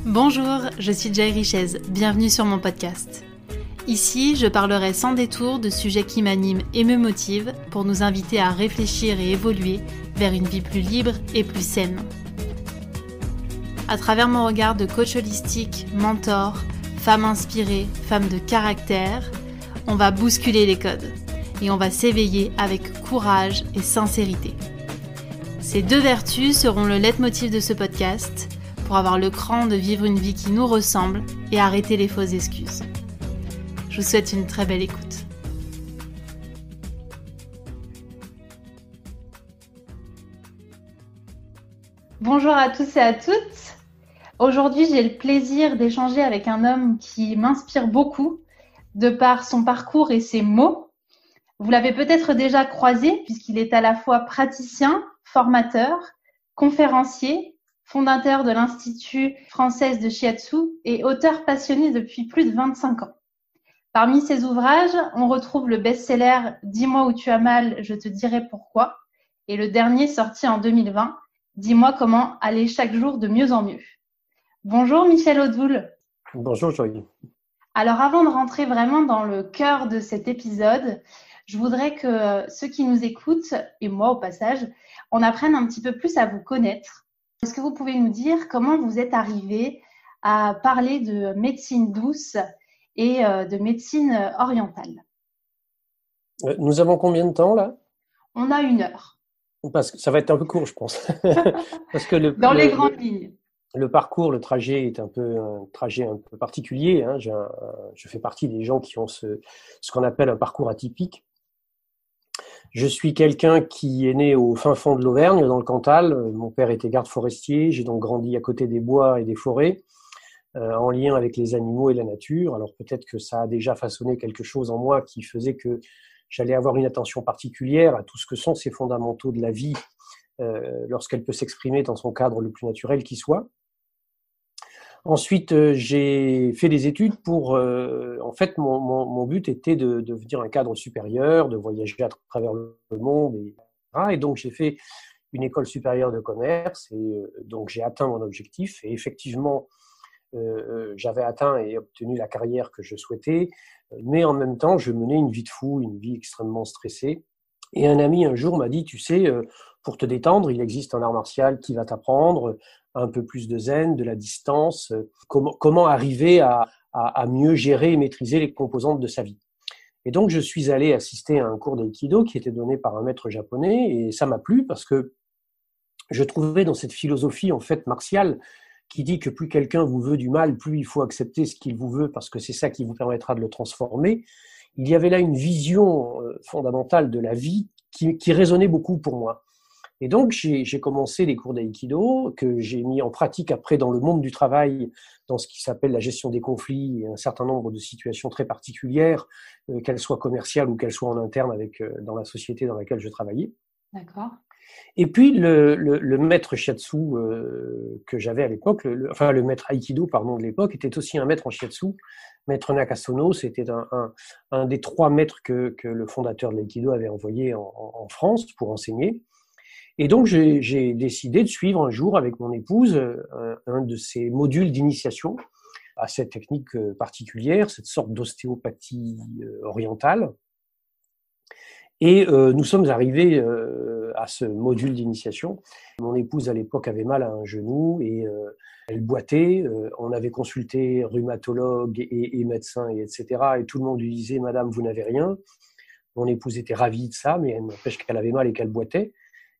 Bonjour, je suis Jay Richez, bienvenue sur mon podcast. Ici, je parlerai sans détour de sujets qui m'animent et me motivent pour nous inviter à réfléchir et évoluer vers une vie plus libre et plus saine. À travers mon regard de coach holistique, mentor, femme inspirée, femme de caractère, on va bousculer les codes et on va s'éveiller avec courage et sincérité. Ces deux vertus seront le leitmotiv de ce podcast pour avoir le cran de vivre une vie qui nous ressemble et arrêter les fausses excuses. Je vous souhaite une très belle écoute. Bonjour à tous et à toutes. Aujourd'hui, j'ai le plaisir d'échanger avec un homme qui m'inspire beaucoup de par son parcours et ses mots. Vous l'avez peut-être déjà croisé puisqu'il est à la fois praticien, formateur, conférencier, fondateur de l'Institut français de Shiatsu et auteur passionné depuis plus de 25 ans. Parmi ses ouvrages, on retrouve le best-seller « Dis-moi où tu as mal, je te dirai pourquoi » et le dernier sorti en 2020, « Dis-moi comment aller chaque jour de mieux en mieux ». Bonjour Michel Audoul. Bonjour Joël. Alors avant de rentrer vraiment dans le cœur de cet épisode, je voudrais que ceux qui nous écoutent, et moi au passage, on apprenne un petit peu plus à vous connaître. Est-ce que vous pouvez nous dire comment vous êtes arrivé à parler de médecine douce et de médecine orientale? Nous avons combien de temps là? On a 1 heure. Parce que ça va être un peu court, je pense. Parce que dans les grandes lignes. Le parcours, le trajet est un trajet un peu particulier. Hein. Je fais partie des gens qui ont ce qu'on appelle un parcours atypique. Je suis quelqu'un qui est né au fin fond de l'Auvergne, dans le Cantal. Mon père était garde forestier. J'ai donc grandi à côté des bois et des forêts, en lien avec les animaux et la nature. Alors peut-être que ça a déjà façonné quelque chose en moi qui faisait que j'allais avoir une attention particulière à tout ce que sont ces fondamentaux de la vie lorsqu'elle peut s'exprimer dans son cadre le plus naturel qui soit. Ensuite, j'ai fait des études pour... en fait, mon but était de devenir un cadre supérieur, de voyager à travers le monde, et donc j'ai fait une école supérieure de commerce, et donc j'ai atteint mon objectif, et effectivement, j'avais atteint et obtenu la carrière que je souhaitais, mais en même temps, je menais une vie de fou, une vie extrêmement stressée. Et un ami un jour m'a dit, tu sais, pour te détendre, il existe un art martial qui va t'apprendre un peu plus de zen, de la distance, comment arriver à mieux gérer et maîtriser les composantes de sa vie. Et donc, je suis allé assister à un cours d'aïkido qui était donné par un maître japonais, et ça m'a plu parce que je trouvais dans cette philosophie en fait martiale qui dit que plus quelqu'un vous veut du mal, plus il faut accepter ce qu'il vous veut parce que c'est ça qui vous permettra de le transformer. Il y avait là une vision fondamentale de la vie qui résonnait beaucoup pour moi. Et donc, j'ai commencé les cours d'aïkido que j'ai mis en pratique après dans le monde du travail, dans ce qui s'appelle la gestion des conflits et un certain nombre de situations très particulières, qu'elles soient commerciales ou qu'elles soient en interne dans la société dans laquelle je travaillais. D'accord. Et puis, le maître shiatsu que j'avais à l'époque, le maître aïkido, pardon, de l'époque, était aussi un maître en shiatsu. Maître Nakasono, c'était un des 3 maîtres que le fondateur de l'aïkido avait envoyé en France pour enseigner. Et donc, j'ai décidé de suivre un jour avec mon épouse un de ces modules d'initiation à cette technique particulière, cette sorte d'ostéopathie orientale. Et nous sommes arrivés à ce module d'initiation. Mon épouse, à l'époque, avait mal à un genou et elle boitait. On avait consulté rhumatologue et médecin, etc. Et tout le monde lui disait « Madame, vous n'avez rien ». Mon épouse était ravie de ça, mais elle n'empêche qu'elle avait mal et qu'elle boitait.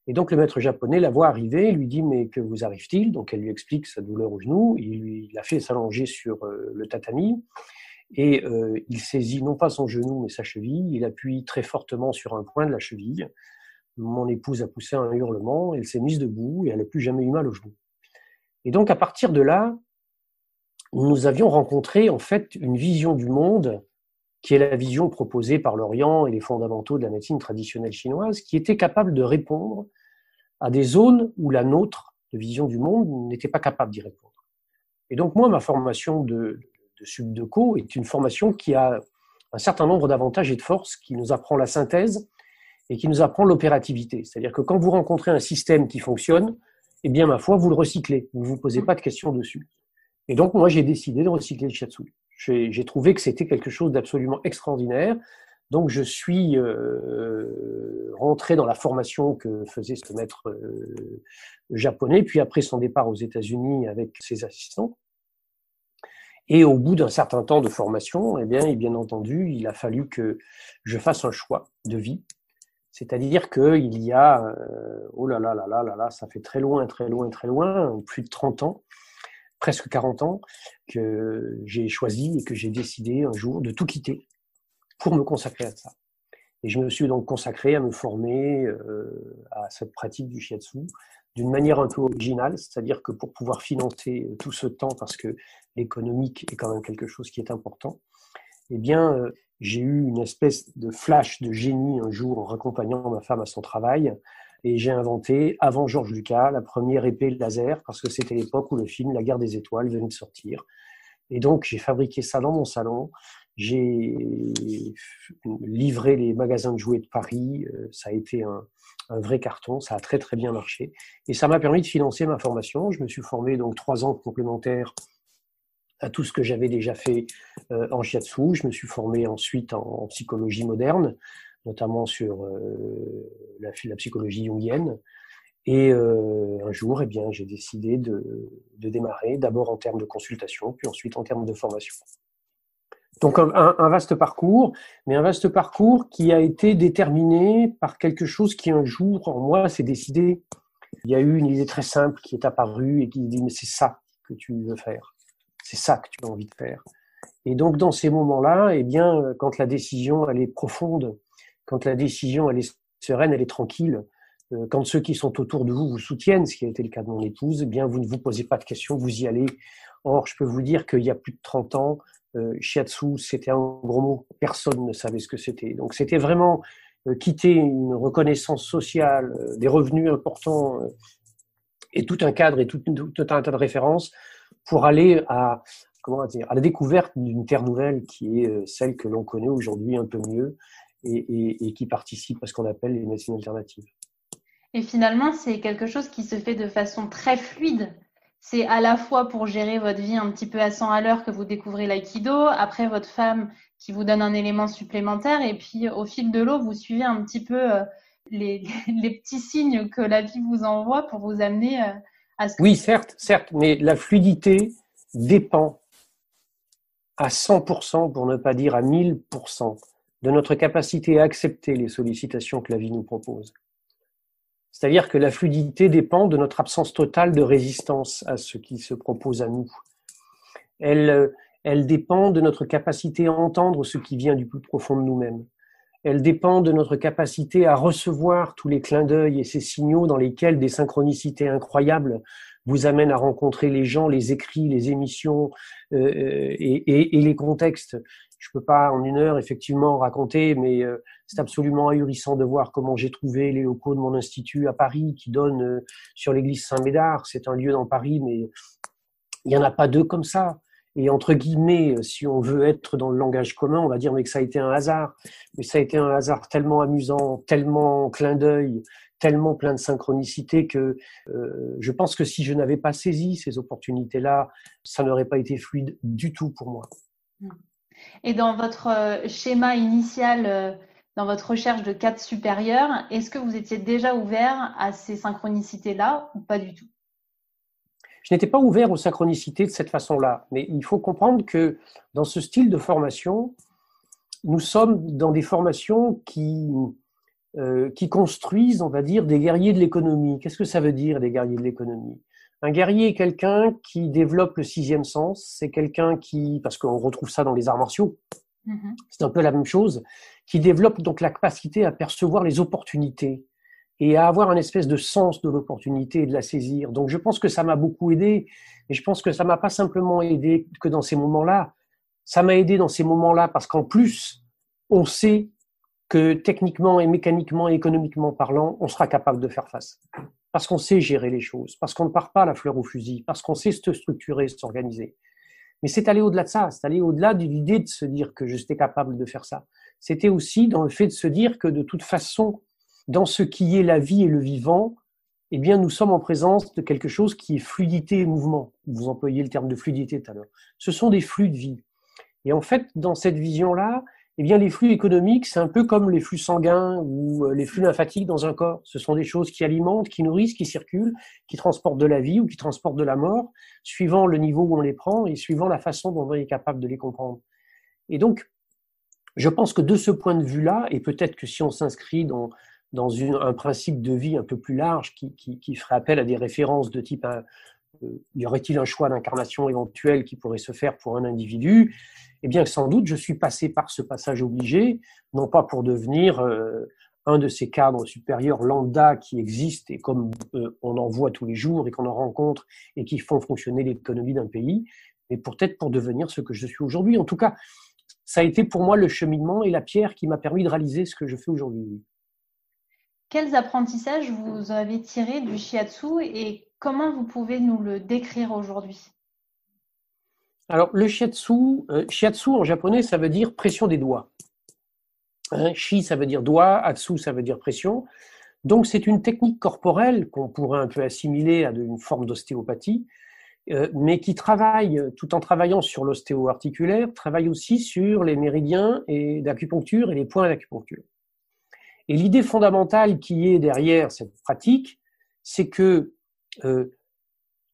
Et donc, le maître japonais la voit arriver, lui dit « Mais que vous arrive-t-il » Donc, elle lui explique sa douleur au genou. Il l'a fait s'allonger sur le tatami. Et il saisit non pas son genou, mais sa cheville. Il appuie très fortement sur un point de la cheville. Mon épouse a poussé un hurlement. Elle s'est mise debout et elle n'a plus jamais eu mal au genou. Et donc, à partir de là, nous avions rencontré en fait une vision du monde qui est la vision proposée par l'Orient et les fondamentaux de la médecine traditionnelle chinoise, qui était capable de répondre à des zones où la nôtre, de vision du monde, n'était pas capable d'y répondre. Et donc moi, ma formation de subdeco est une formation qui a un certain nombre d'avantages et de forces, qui nous apprend la synthèse et qui nous apprend l'opérativité. C'est-à-dire que quand vous rencontrez un système qui fonctionne, eh bien, ma foi, vous le recyclez. Vous ne vous posez pas de questions dessus. Et donc, moi, j'ai décidé de recycler le shiatsu. J'ai trouvé que c'était quelque chose d'absolument extraordinaire. Donc, je suis rentré dans la formation que faisait ce maître japonais, puis après son départ aux États-Unis avec ses assistants. Et au bout d'un certain temps de formation, eh bien, et bien entendu, il a fallu que je fasse un choix de vie. C'est-à-dire qu'il y a, oh là là là là là là, ça fait très loin, très loin, très loin, plus de 30 ans, presque 40 ans, que j'ai choisi et que j'ai décidé un jour de tout quitter pour me consacrer à ça. Et je me suis donc consacré à me former à cette pratique du shiatsu d'une manière un peu originale, c'est-à-dire que pour pouvoir financer tout ce temps, parce que l'économique est quand même quelque chose qui est important, eh bien, j'ai eu une espèce de flash de génie un jour en raccompagnant ma femme à son travail, et j'ai inventé, avant Georges Lucas, la première épée laser, parce que c'était l'époque où le film La Guerre des Étoiles venait de sortir. Et donc, j'ai fabriqué ça dans mon salon. J'ai livré les magasins de jouets de Paris. Ça a été un vrai carton. Ça a très, très bien marché. Et ça m'a permis de financer ma formation. Je me suis formé donc 3 ans complémentaires à tout ce que j'avais déjà fait en shiatsu. Je me suis formé ensuite en psychologie moderne, notamment sur la psychologie jungienne. Et un jour, eh bien, j'ai décidé de démarrer, d'abord en termes de consultation, puis ensuite en termes de formation. Donc un vaste parcours, mais un vaste parcours qui a été déterminé par quelque chose qui un jour en moi s'est décidé. Il y a eu une idée très simple qui est apparue et qui dit mais c'est ça que tu veux faire, c'est ça que tu as envie de faire. Et donc dans ces moments-là, eh bien quand la décision elle est profonde, quand la décision elle est sereine, elle est tranquille, quand ceux qui sont autour de vous vous soutiennent, ce qui a été le cas de mon épouse, eh bien vous ne vous posez pas de questions, vous y allez. Or je peux vous dire qu'il y a plus de 30 ans, shiatsu, c'était un gros mot. Personne ne savait ce que c'était. Donc, c'était vraiment quitter une reconnaissance sociale, des revenus importants et tout un cadre et tout un tas de références pour aller à la découverte d'une terre nouvelle qui est celle que l'on connaît aujourd'hui un peu mieux et qui participe à ce qu'on appelle les médecines alternatives. Et finalement, c'est quelque chose qui se fait de façon très fluide. C'est à la fois pour gérer votre vie un petit peu à 100 à l'heure que vous découvrez l'aïkido, après votre femme qui vous donne un élément supplémentaire, et puis au fil de l'eau, vous suivez un petit peu les petits signes que la vie vous envoie pour vous amener à ce que... Oui, certes, mais la fluidité dépend à 100%, pour ne pas dire à 1000%, de notre capacité à accepter les sollicitations que la vie nous propose. C'est-à-dire que la fluidité dépend de notre absence totale de résistance à ce qui se propose à nous. Elle dépend de notre capacité à entendre ce qui vient du plus profond de nous-mêmes. Elle dépend de notre capacité à recevoir tous les clins d'œil et ces signaux dans lesquels des synchronicités incroyables vous amènent à rencontrer les gens, les écrits, les émissions et les contextes. Je peux pas en une heure effectivement raconter, mais c'est absolument ahurissant de voir comment j'ai trouvé les locaux de mon institut à Paris qui donnent sur l'église Saint-Médard. C'est un lieu dans Paris, mais il n'y en a pas deux comme ça. Et entre guillemets, si on veut être dans le langage commun, on va dire mais que ça a été un hasard. Mais ça a été un hasard tellement amusant, tellement clin d'œil, tellement plein de synchronicité que je pense que si je n'avais pas saisi ces opportunités-là, ça n'aurait pas été fluide du tout pour moi. Et dans votre schéma initial, dans votre recherche de cadre supérieur, est-ce que vous étiez déjà ouvert à ces synchronicités-là ou pas du tout ? Je n'étais pas ouvert aux synchronicités de cette façon-là, mais il faut comprendre que dans ce style de formation, nous sommes dans des formations qui construisent, on va dire, des guerriers de l'économie. Qu'est-ce que ça veut dire, des guerriers de l'économie ? Un guerrier est quelqu'un qui développe le 6e sens, c'est quelqu'un qui, parce qu'on retrouve ça dans les arts martiaux, c'est un peu la même chose, qui développe donc la capacité à percevoir les opportunités et à avoir un espèce de sens de l'opportunité et de la saisir. Donc je pense que ça m'a beaucoup aidé, et je pense que ça m'a pas simplement aidé que dans ces moments-là, ça m'a aidé dans ces moments-là parce qu'en plus, on sait que techniquement et mécaniquement et économiquement parlant, on sera capable de faire face. Parce qu'on sait gérer les choses, parce qu'on ne part pas à la fleur au fusil, parce qu'on sait se structurer, s'organiser. Mais c'est aller au-delà de ça, c'est aller au-delà de l'idée de se dire que j'étais capable de faire ça. C'était aussi dans le fait de se dire que de toute façon, dans ce qui est la vie et le vivant, eh bien, nous sommes en présence de quelque chose qui est fluidité et mouvement. Vous employez le terme de fluidité tout à l'heure. Ce sont des flux de vie. Et en fait, dans cette vision-là, eh bien, les flux économiques, c'est un peu comme les flux sanguins ou les flux lymphatiques dans un corps. Ce sont des choses qui alimentent, qui nourrissent, qui circulent, qui transportent de la vie ou qui transportent de la mort, suivant le niveau où on les prend et suivant la façon dont on est capable de les comprendre. Et donc, je pense que de ce point de vue-là, et peut-être que si on s'inscrit dans un principe de vie un peu plus large qui ferait appel à des références de type y aurait-il un choix d'incarnation éventuel qui pourrait se faire pour un individu? Eh bien, sans doute, je suis passé par ce passage obligé, non pas pour devenir un de ces cadres supérieurs lambda qui existent et comme on en voit tous les jours et qu'on en rencontre et qui font fonctionner l'économie d'un pays, mais peut-être pour devenir ce que je suis aujourd'hui. En tout cas, ça a été pour moi le cheminement et la pierre qui m'a permis de réaliser ce que je fais aujourd'hui. Quels apprentissages vous avez tirés du shiatsu et comment vous pouvez nous le décrire aujourd'hui? Alors, le shiatsu en japonais, ça veut dire pression des doigts. Shi, ça veut dire doigt, atsu, ça veut dire pression. Donc, c'est une technique corporelle qu'on pourrait un peu assimiler à une forme d'ostéopathie, mais qui travaille, tout en travaillant sur l'ostéo-articulaire, travaille aussi sur les méridiens et d'acupuncture et les points d'acupuncture. Et l'idée fondamentale qui est derrière cette pratique, c'est que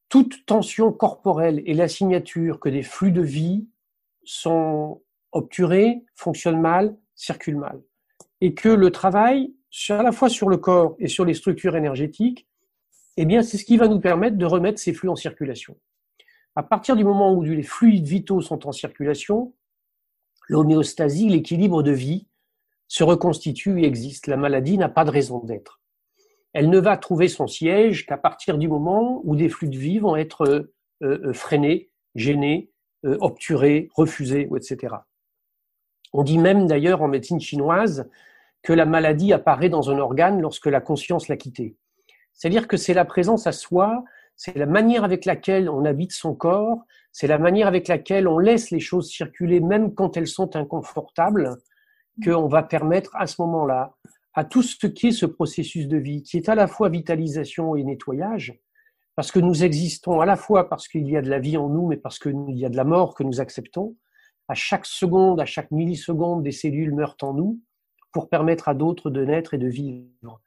toute tension corporelle est la signature que des flux de vie sont obturés, fonctionnent mal, circulent mal. Et que le travail, à la fois sur le corps et sur les structures énergétiques, eh bien, c'est ce qui va nous permettre de remettre ces flux en circulation. À partir du moment où les fluides vitaux sont en circulation, l'homéostasie, l'équilibre de vie, se reconstitue et existe. La maladie n'a pas de raison d'être. Elle ne va trouver son siège qu'à partir du moment où des flux de vie vont être freinés, gênés, obturés, refusés, etc. On dit même d'ailleurs en médecine chinoise que la maladie apparaît dans un organe lorsque la conscience l'a quitté. C'est-à-dire que c'est la présence à soi, c'est la manière avec laquelle on habite son corps, c'est la manière avec laquelle on laisse les choses circuler même quand elles sont inconfortables, qu'on va permettre à ce moment-là à tout ce qui est ce processus de vie, qui est à la fois vitalisation et nettoyage, parce que nous existons à la fois parce qu'il y a de la vie en nous, mais parce qu'il y a de la mort que nous acceptons. À chaque seconde, à chaque milliseconde, des cellules meurent en nous pour permettre à d'autres de naître et de vivre.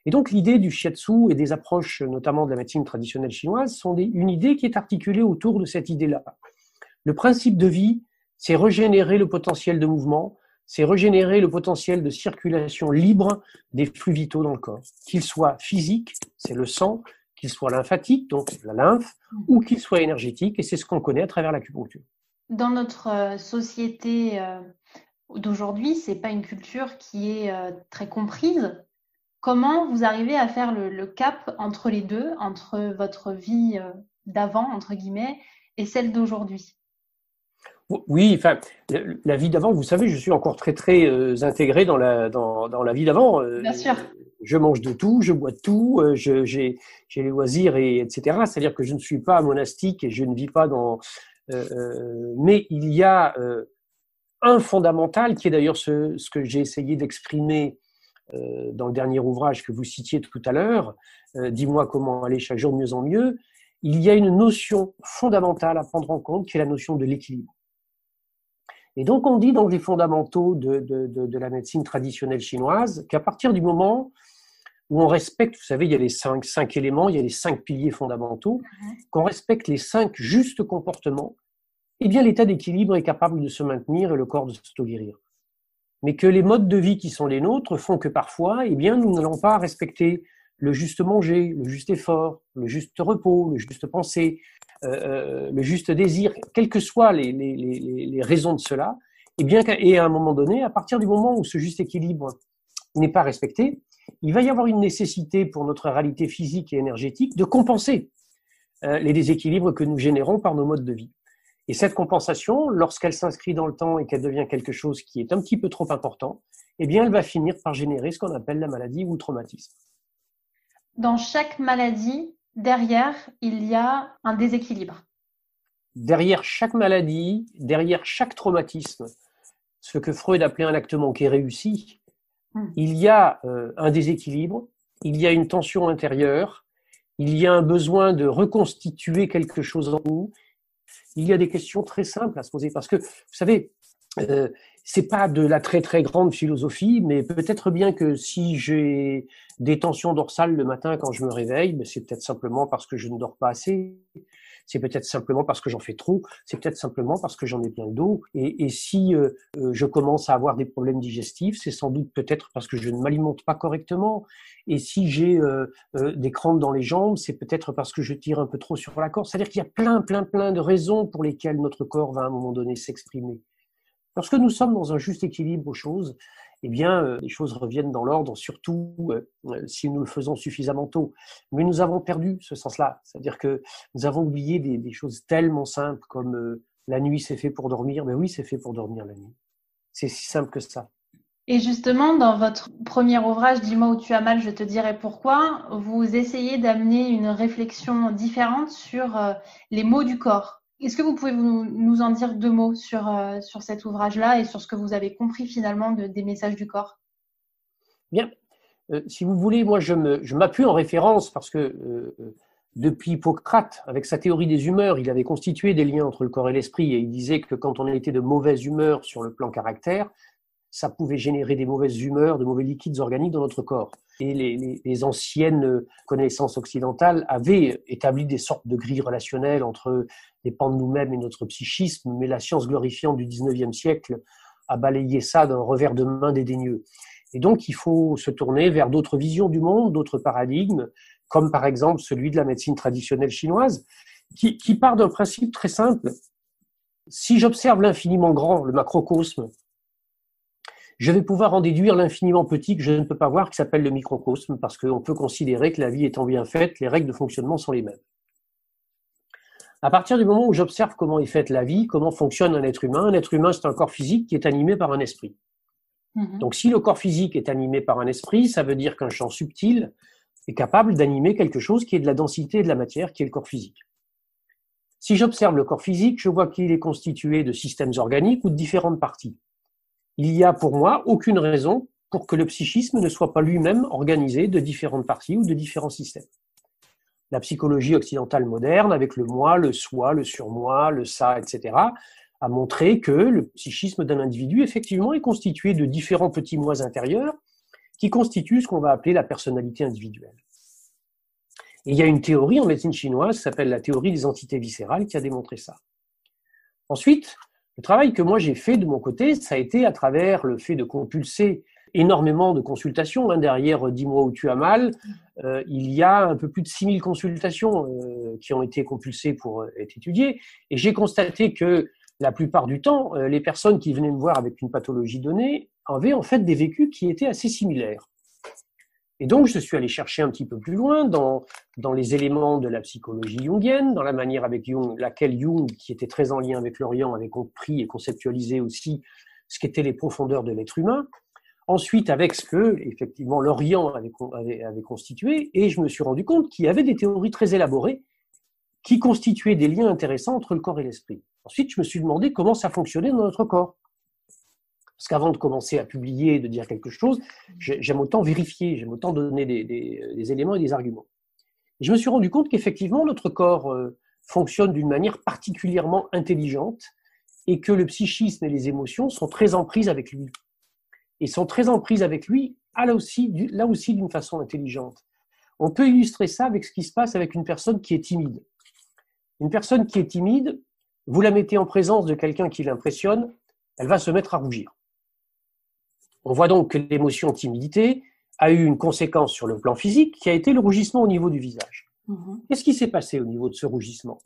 Et donc l'idée du shiatsu et des approches, notamment de la médecine traditionnelle chinoise, sont une idée qui est articulée autour de cette idée-là. Le principe de vie, c'est régénérer le potentiel de mouvement, c'est régénérer le potentiel de circulation libre des flux vitaux dans le corps, qu'ils soient physiques, c'est le sang, qu'ils soient lymphatiques, donc la lymphe, ou qu'ils soient énergétiques, et c'est ce qu'on connaît à travers l'acupuncture. Dans notre société d'aujourd'hui, c'est pas une culture qui est très comprise. Comment vous arrivez à faire le cap entre les deux, entre votre vie d'avant, entre guillemets, et celle d'aujourd'hui? Oui, enfin, la vie d'avant, vous savez, je suis encore très intégré dans la vie d'avant. Bien sûr. Je mange de tout, je bois de tout, j'ai les loisirs, etc. C'est-à-dire que je ne suis pas monastique et je ne vis pas dans... mais il y a un fondamental qui est d'ailleurs ce que j'ai essayé d'exprimer dans le dernier ouvrage que vous citiez tout à l'heure, Dis-moi comment aller chaque jour de mieux en mieux. Il y a une notion fondamentale à prendre en compte qui est la notion de l'équilibre. Et donc, on dit dans les fondamentaux de la médecine traditionnelle chinoise qu'à partir du moment où on respecte, vous savez, il y a les cinq éléments, il y a les 5 piliers fondamentaux, qu'on respecte les 5 justes comportements, eh bien, l'état d'équilibre est capable de se maintenir et le corps de s'auto-guérir. Mais que les modes de vie qui sont les nôtres font que parfois, eh bien, nous n'allons pas respecter le juste manger, le juste effort, le juste repos, le juste pensée, le juste désir, quelles que soient les raisons de cela, et à un moment donné, à partir du moment où ce juste équilibre n'est pas respecté, il va y avoir une nécessité pour notre réalité physique et énergétique de compenser les déséquilibres que nous générons par nos modes de vie. Et cette compensation, lorsqu'elle s'inscrit dans le temps et qu'elle devient quelque chose qui est un petit peu trop important, eh bien, elle va finir par générer ce qu'on appelle la maladie ou le traumatisme. Dans chaque maladie, derrière, il y a un déséquilibre. Derrière chaque maladie, derrière chaque traumatisme, ce que Freud appelait un acte manqué réussi, il y a un déséquilibre, il y a une tension intérieure, il y a un besoin de reconstituer quelque chose en nous. Il y a des questions très simples à se poser parce que, vous savez, c'est pas de la très très grande philosophie, mais peut-être bien que si j'ai des tensions dorsales le matin quand je me réveille, ben c'est peut-être simplement parce que je ne dors pas assez. C'est peut-être simplement parce que j'en fais trop, c'est peut-être simplement parce que j'en ai plein le dos. Et si je commence à avoir des problèmes digestifs, c'est sans doute peut-être parce que je ne m'alimente pas correctement. Et si j'ai des crampes dans les jambes, c'est peut-être parce que je tire un peu trop sur la corde. C'est-à-dire qu'il y a plein de raisons pour lesquelles notre corps va à un moment donné s'exprimer. Lorsque nous sommes dans un juste équilibre aux choses, eh bien, les choses reviennent dans l'ordre, surtout si nous le faisons suffisamment tôt. Mais nous avons perdu ce sens-là. C'est-à-dire que nous avons oublié des choses tellement simples comme la nuit, c'est fait pour dormir. Mais oui, c'est fait pour dormir la nuit. C'est si simple que ça. Et justement, dans votre premier ouvrage, Dis-moi où tu as mal, je te dirai pourquoi, vous essayez d'amener une réflexion différente sur les mots du corps. Est-ce que vous pouvez nous en dire 2 mots sur cet ouvrage-là et sur ce que vous avez compris finalement des messages du corps? Bien. Si vous voulez, moi, je m'appuie en référence parce que depuis Hippocrate, avec sa théorie des humeurs, il avait constitué des liens entre le corps et l'esprit et il disait que quand on était de mauvaise humeur sur le plan caractère, ça pouvait générer des mauvaises humeurs, de mauvais liquides organiques dans notre corps. Et les anciennes connaissances occidentales avaient établi des sortes de grilles relationnelles entre les pans de nous-mêmes et notre psychisme, mais la science glorifiante du 19e siècle a balayé ça d'un revers de main dédaigneux. Et donc, il faut se tourner vers d'autres visions du monde, d'autres paradigmes, comme par exemple celui de la médecine traditionnelle chinoise, qui part d'un principe très simple. Si j'observe l'infiniment grand, le macrocosme, je vais pouvoir en déduire l'infiniment petit que je ne peux pas voir, qui s'appelle le microcosme, parce qu'on peut considérer que la vie étant bien faite, les règles de fonctionnement sont les mêmes. À partir du moment où j'observe comment est faite la vie, comment fonctionne un être humain c'est un corps physique qui est animé par un esprit. Donc si le corps physique est animé par un esprit, ça veut dire qu'un champ subtil est capable d'animer quelque chose qui est de la densité et de la matière, qui est le corps physique. Si j'observe le corps physique, je vois qu'il est constitué de systèmes organiques ou de différentes parties. Il n'y a pour moi aucune raison pour que le psychisme ne soit pas lui-même organisé de différentes parties ou de différents systèmes. La psychologie occidentale moderne, avec le moi, le soi, le surmoi, le ça, etc., a montré que le psychisme d'un individu, effectivement, est constitué de différents petits mois intérieurs qui constituent ce qu'on va appeler la personnalité individuelle. Et il y a une théorie en médecine chinoise qui s'appelle la théorie des entités viscérales qui a démontré ça. Ensuite, le travail que moi j'ai fait de mon côté, ça a été à travers le fait de compulser énormément de consultations. Derrière Dis-moi où tu as mal, il y a un peu plus de 6000 consultations qui ont été compulsées pour être étudiées. Et j'ai constaté que la plupart du temps, les personnes qui venaient me voir avec une pathologie donnée avaient en fait des vécus qui étaient assez similaires. Et donc, je suis allé chercher un petit peu plus loin dans les éléments de la psychologie jungienne, dans la manière avec laquelle Jung, qui était très en lien avec l'Orient, avait compris et conceptualisé aussi ce qu'étaient les profondeurs de l'être humain. Ensuite, avec ce que, effectivement, l'Orient avait constitué, et je me suis rendu compte qu'il y avait des théories très élaborées qui constituaient des liens intéressants entre le corps et l'esprit. Ensuite, je me suis demandé comment ça fonctionnait dans notre corps. Parce qu'avant de commencer à publier et de dire quelque chose, j'aime autant vérifier, j'aime autant donner des éléments et des arguments. Et je me suis rendu compte qu'effectivement, notre corps fonctionne d'une manière particulièrement intelligente et que le psychisme et les émotions sont très en prise avec lui. Et sont très en prise avec lui, là aussi d'une façon intelligente. On peut illustrer ça avec ce qui se passe avec une personne qui est timide. Une personne qui est timide, vous la mettez en présence de quelqu'un qui l'impressionne, elle va se mettre à rougir. On voit donc que l'émotion timidité a eu une conséquence sur le plan physique qui a été le rougissement au niveau du visage. Qu'est-ce qui s'est passé au niveau de ce rougissement?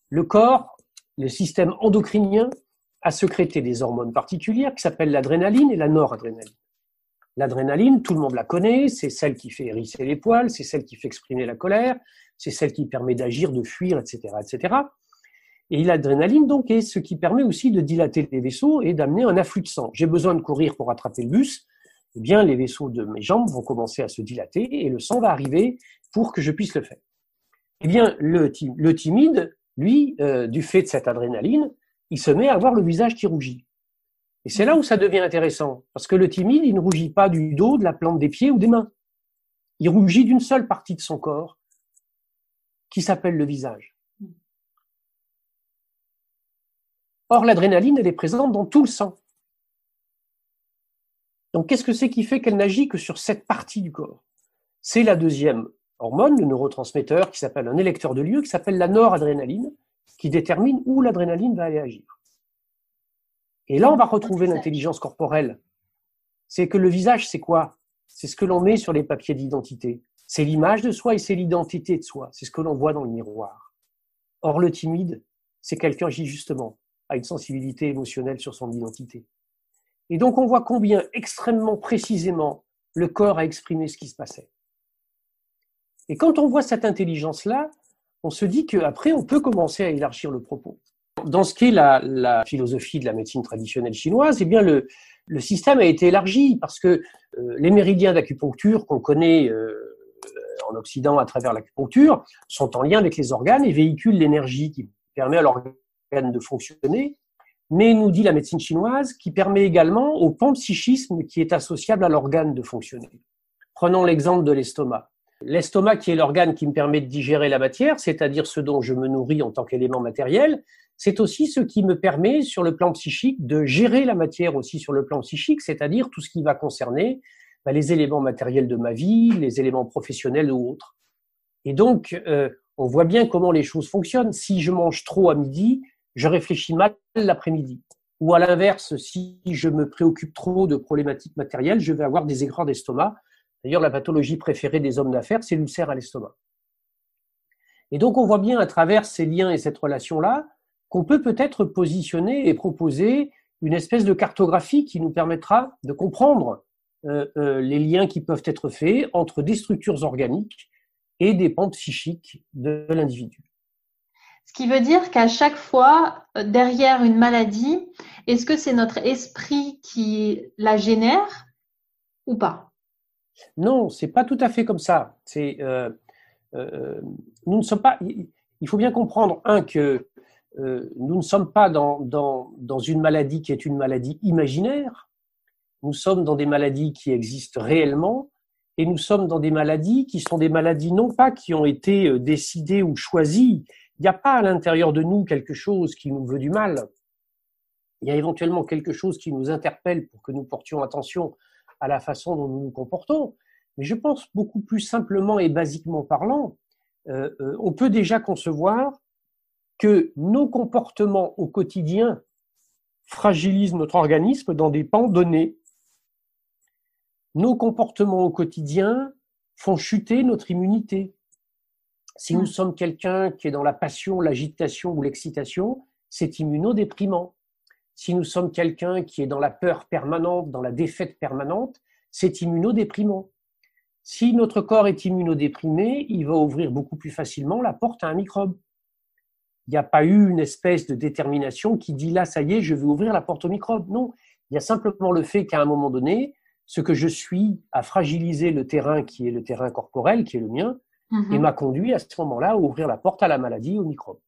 Le corps, le système endocrinien, a sécrété des hormones particulières qui s'appellent l'adrénaline et la noradrénaline. L'adrénaline, tout le monde la connaît, c'est celle qui fait hérisser les poils, c'est celle qui fait exprimer la colère, c'est celle qui permet d'agir, de fuir, etc., etc. Et l'adrénaline, donc, est ce qui permet aussi de dilater les vaisseaux et d'amener un afflux de sang. J'ai besoin de courir pour attraper le bus, eh bien, les vaisseaux de mes jambes vont commencer à se dilater et le sang va arriver pour que je puisse le faire. Eh bien, le timide, lui, du fait de cette adrénaline, il se met à avoir le visage qui rougit. Et c'est là où ça devient intéressant, parce que le timide, il ne rougit pas du dos, de la plante des pieds ou des mains. Il rougit d'une seule partie de son corps, qui s'appelle le visage. Or, l'adrénaline, elle est présente dans tout le sang. Donc, qu'est-ce que c'est qui fait qu'elle n'agit que sur cette partie du corps? C'est la deuxième hormone, le neurotransmetteur, qui s'appelle un électeur de lieu, qui s'appelle la noradrénaline, qui détermine où l'adrénaline va aller agir. Et là, on va retrouver l'intelligence corporelle. C'est que le visage, c'est quoi? C'est ce que l'on met sur les papiers d'identité. C'est l'image de soi et c'est l'identité de soi. C'est ce que l'on voit dans le miroir. Or, le timide, c'est quelqu'un qui, justement, a une sensibilité émotionnelle sur son identité. Et donc, on voit combien, extrêmement précisément, le corps a exprimé ce qui se passait. Et quand on voit cette intelligence-là, on se dit qu'après, on peut commencer à élargir le propos. Dans ce qu'est la philosophie de la médecine traditionnelle chinoise, eh bien le système a été élargi parce que les méridiens d'acupuncture qu'on connaît en Occident à travers l'acupuncture sont en lien avec les organes et véhiculent l'énergie qui permet à l'organe de fonctionner, mais nous dit la médecine chinoise qui permet également au panpsychisme qui est associable à l'organe de fonctionner. Prenons l'exemple de l'estomac. L'estomac qui est l'organe qui me permet de digérer la matière, c'est-à-dire ce dont je me nourris en tant qu'élément matériel, c'est aussi ce qui me permet sur le plan psychique de gérer la matière aussi sur le plan psychique, c'est-à-dire tout ce qui va concerner les éléments matériels de ma vie, les éléments professionnels ou autres. Et donc, on voit bien comment les choses fonctionnent. Si je mange trop à midi, je réfléchis mal l'après-midi. Ou à l'inverse, si je me préoccupe trop de problématiques matérielles, je vais avoir des aigreurs d'estomac. D'ailleurs, la pathologie préférée des hommes d'affaires, c'est l'ulcère à l'estomac. Et donc, on voit bien à travers ces liens et cette relation-là qu'on peut peut-être positionner et proposer une espèce de cartographie qui nous permettra de comprendre les liens qui peuvent être faits entre des structures organiques et des pans psychiques de l'individu. Ce qui veut dire qu'à chaque fois, derrière une maladie, est-ce que c'est notre esprit qui la génère ou pas? Non, c'est pas tout à fait comme ça. Nous ne sommes pas. Il faut bien comprendre que nous ne sommes pas dans une maladie qui est une maladie imaginaire. Nous sommes dans des maladies qui existent réellement et nous sommes dans des maladies qui sont des maladies non pas qui ont été décidées ou choisies. Il n'y a pas à l'intérieur de nous quelque chose qui nous veut du mal. Il y a éventuellement quelque chose qui nous interpelle pour que nous portions attention à la façon dont nous nous comportons. Mais je pense beaucoup plus simplement et basiquement parlant, on peut déjà concevoir que nos comportements au quotidien fragilisent notre organisme dans des pans donnés. Nos comportements au quotidien font chuter notre immunité. Si nous sommes quelqu'un qui est dans la passion, l'agitation ou l'excitation, c'est immunodéprimant. Si nous sommes quelqu'un qui est dans la peur permanente, dans la défaite permanente, c'est immunodéprimant. Si notre corps est immunodéprimé, il va ouvrir beaucoup plus facilement la porte à un microbe. Il n'y a pas eu une espèce de détermination qui dit là, ça y est, je vais ouvrir la porte au microbe. Non, il y a simplement le fait qu'à un moment donné, ce que je suis a fragilisé le terrain qui est le terrain corporel, qui est le mien, et m'a conduit à ce moment-là à ouvrir la porte à la maladie, au microbe.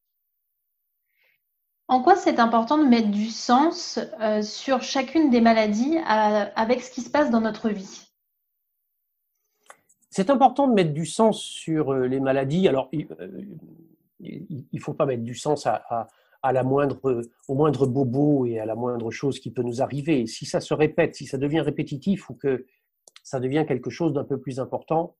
En quoi c'est important de mettre du sens sur chacune des maladies avec ce qui se passe dans notre vie? C'est important de mettre du sens sur les maladies. Alors, il ne faut pas mettre du sens au moindre bobo et à la moindre chose qui peut nous arriver. Si ça se répète, si ça devient répétitif ou que ça devient quelque chose d'un peu plus important,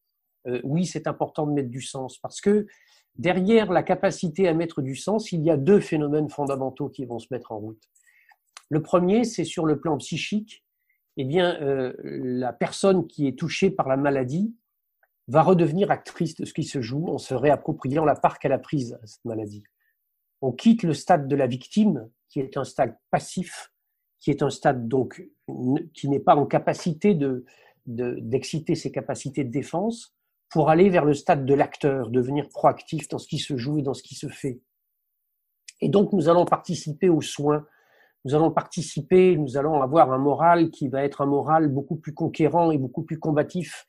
oui, c'est important de mettre du sens parce que derrière la capacité à mettre du sens, il y a deux phénomènes fondamentaux qui vont se mettre en route. Le premier, c'est sur le plan psychique. Eh bien, la personne qui est touchée par la maladie va redevenir actrice de ce qui se joue en se réappropriant la part qu'elle a prise à cette maladie. On quitte le stade de la victime, qui est un stade passif, qui est un stade donc qui n'est pas en capacité d'exciter ses capacités de défense, pour aller vers le stade de l'acteur, devenir proactif dans ce qui se joue et dans ce qui se fait. Et donc, nous allons participer aux soins. Nous allons avoir un moral qui va être un moral beaucoup plus conquérant et beaucoup plus combatif.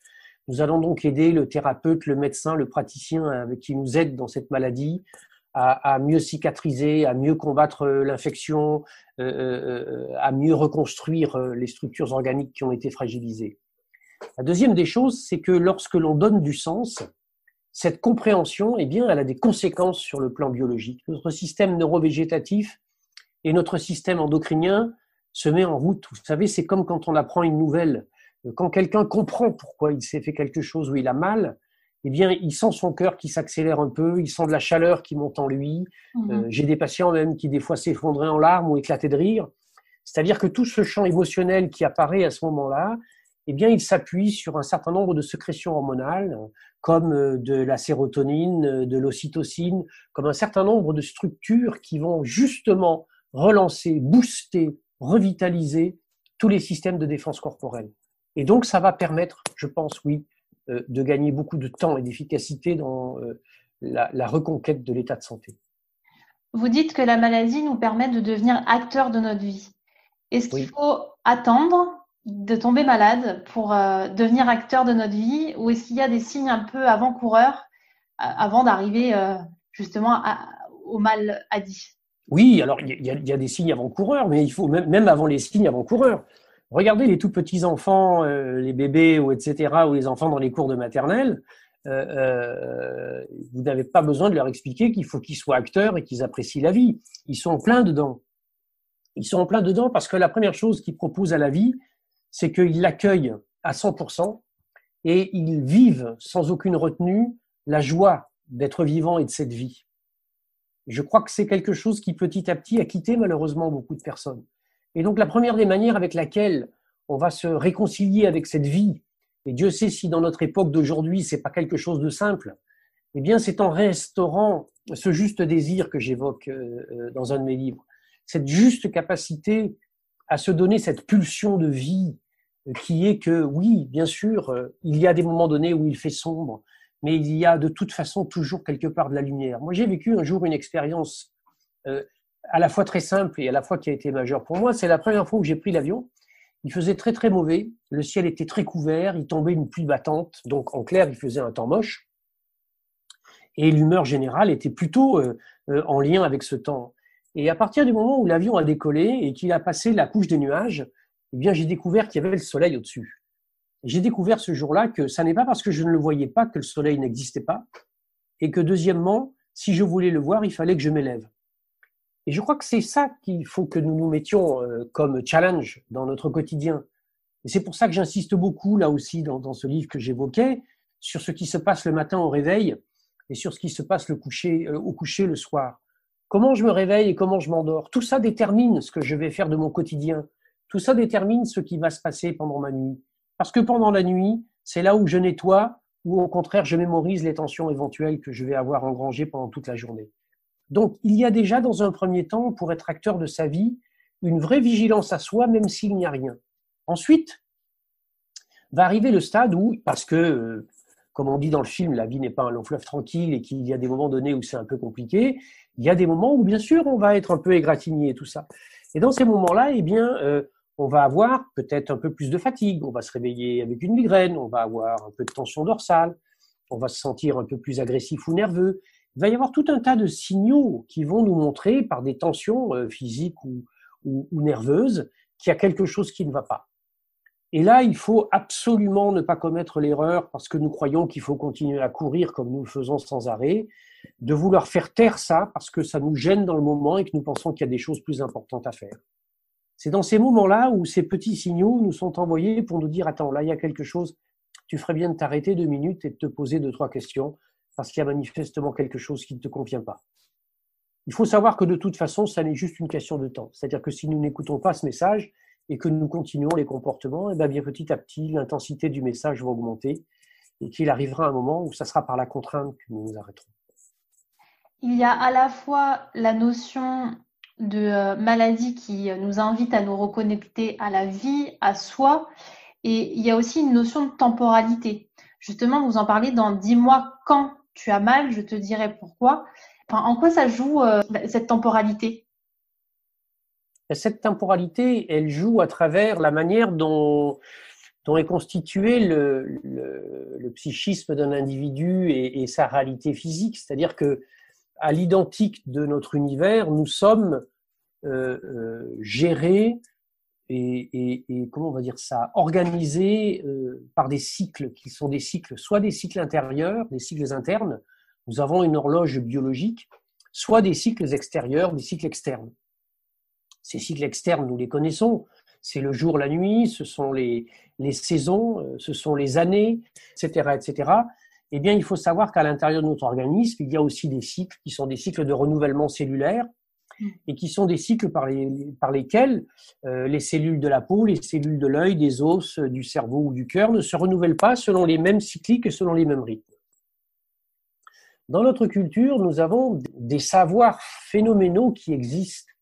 Nous allons donc aider le thérapeute, le médecin, le praticien qui nous aide dans cette maladie à mieux cicatriser, à mieux combattre l'infection, à mieux reconstruire les structures organiques qui ont été fragilisées. La deuxième des choses, c'est que lorsque l'on donne du sens, cette compréhension, eh bien, elle a des conséquences sur le plan biologique. Notre système neurovégétatif et notre système endocrinien se met en route. Vous savez, c'est comme quand on apprend une nouvelle. Quand quelqu'un comprend pourquoi il s'est fait quelque chose ou il a mal, eh bien, il sent son cœur qui s'accélère un peu, il sent de la chaleur qui monte en lui. J'ai des patients même qui, des fois, s'effondraient en larmes ou éclataient de rire. C'est-à-dire que tout ce champ émotionnel qui apparaît à ce moment-là, eh bien, il s'appuie sur un certain nombre de sécrétions hormonales, comme de la sérotonine, de l'ocytocine, comme un certain nombre de structures qui vont justement relancer, booster, revitaliser tous les systèmes de défense corporelle. Et donc, ça va permettre, je pense, oui, de gagner beaucoup de temps et d'efficacité dans la reconquête de l'état de santé. Vous dites que la maladie nous permet de devenir acteurs de notre vie. Est-ce qu'il faut attendre de tomber malade pour devenir acteur de notre vie, ou est-ce qu'il y a des signes un peu avant-coureurs avant d'arriver justement au maladie? Oui, alors il y a des signes avant-coureurs, mais il faut même avant les signes avant-coureurs. Regardez les tout petits enfants, les bébés ou etc., ou les enfants dans les cours de maternelle. Vous n'avez pas besoin de leur expliquer qu'il faut qu'ils soient acteurs et qu'ils apprécient la vie. Ils sont en plein dedans. Ils sont en plein dedans parce que la première chose qu'ils proposent à la vie, c'est qu'ils l'accueillent à 100% et ils vivent sans aucune retenue la joie d'être vivant et de cette vie. Je crois que c'est quelque chose qui petit à petit a quitté malheureusement beaucoup de personnes. Et donc la première des manières avec laquelle on va se réconcilier avec cette vie, et Dieu sait si dans notre époque d'aujourd'hui c'est pas quelque chose de simple, eh bien c'est en restaurant ce juste désir que j'évoque dans un de mes livres, cette juste capacité à se donner cette pulsion de vie qui est que oui, bien sûr, il y a des moments donnés où il fait sombre, mais il y a de toute façon toujours quelque part de la lumière. Moi, j'ai vécu un jour une expérience à la fois très simple et à la fois qui a été majeure pour moi. C'est la première fois où j'ai pris l'avion. Il faisait très très mauvais, le ciel était très couvert, il tombait une pluie battante, donc en clair, il faisait un temps moche. Et l'humeur générale était plutôt en lien avec ce temps. Et à partir du moment où l'avion a décollé et qu'il a passé la couche des nuages, eh bien, j'ai découvert qu'il y avait le soleil au-dessus. J'ai découvert ce jour-là que ça n'est pas parce que je ne le voyais pas que le soleil n'existait pas, et que deuxièmement, si je voulais le voir, il fallait que je m'élève. Et je crois que c'est ça qu'il faut que nous nous mettions comme challenge dans notre quotidien. Et c'est pour ça que j'insiste beaucoup, là aussi, dans ce livre que j'évoquais, sur ce qui se passe le matin au réveil et sur ce qui se passe au coucher le soir. Comment je me réveille et comment je m'endors. Tout ça détermine ce que je vais faire de mon quotidien. Tout ça détermine ce qui va se passer pendant ma nuit. Parce que pendant la nuit, c'est là où je nettoie, ou au contraire, je mémorise les tensions éventuelles que je vais avoir engrangées pendant toute la journée. Donc, il y a déjà, dans un premier temps, pour être acteur de sa vie, une vraie vigilance à soi, même s'il n'y a rien. Ensuite, va arriver le stade où, parce que, comme on dit dans le film, la vie n'est pas un long fleuve tranquille et qu'il y a des moments donnés où c'est un peu compliqué, il y a des moments où, bien sûr, on va être un peu égratigné et tout ça. Et dans ces moments-là, eh bien, on va avoir peut-être un peu plus de fatigue, on va se réveiller avec une migraine, on va avoir un peu de tension dorsale, on va se sentir un peu plus agressif ou nerveux. Il va y avoir tout un tas de signaux qui vont nous montrer, par des tensions physiques ou nerveuses, qu'il y a quelque chose qui ne va pas. Et là, il faut absolument ne pas commettre l'erreur, parce que nous croyons qu'il faut continuer à courir comme nous le faisons sans arrêt, de vouloir faire taire ça parce que ça nous gêne dans le moment et que nous pensons qu'il y a des choses plus importantes à faire. C'est dans ces moments-là où ces petits signaux nous sont envoyés pour nous dire « Attends, là, il y a quelque chose, tu ferais bien de t'arrêter 2 minutes et de te poser 2-3 questions parce qu'il y a manifestement quelque chose qui ne te convient pas. » Il faut savoir que de toute façon, ça n'est juste une question de temps. C'est-à-dire que si nous n'écoutons pas ce message et que nous continuons les comportements, eh bien petit à petit, l'intensité du message va augmenter et qu'il arrivera un moment où ça sera par la contrainte que nous nous arrêterons. Il y a à la fois la notion de maladie qui nous invite à nous reconnecter à la vie, à soi, et il y a aussi une notion de temporalité. Justement, vous en parlez dans « Dis-moi quand tu as mal, je te dirai pourquoi ». Enfin, en quoi ça joue cette temporalité ? Cette temporalité, elle joue à travers la manière dont est constitué le psychisme d'un individu et sa réalité physique. C'est-à-dire que, à l'identique de notre univers, nous sommes gérés et comment on va dire ça, organisée par des cycles qui sont des cycles, soit des cycles intérieurs, des cycles internes, nous avons une horloge biologique, soit des cycles extérieurs, des cycles externes. Ces cycles externes, nous les connaissons, c'est le jour, la nuit, ce sont les saisons, ce sont les années, etc., etc. Eh bien, il faut savoir qu'à l'intérieur de notre organisme, il y a aussi des cycles qui sont des cycles de renouvellement cellulaire et qui sont des cycles par lesquels les cellules de la peau, les cellules de l'œil, des os, du cerveau ou du cœur ne se renouvellent pas selon les mêmes cycliques et selon les mêmes rythmes. Dans notre culture, nous avons des savoirs phénoménaux qui existent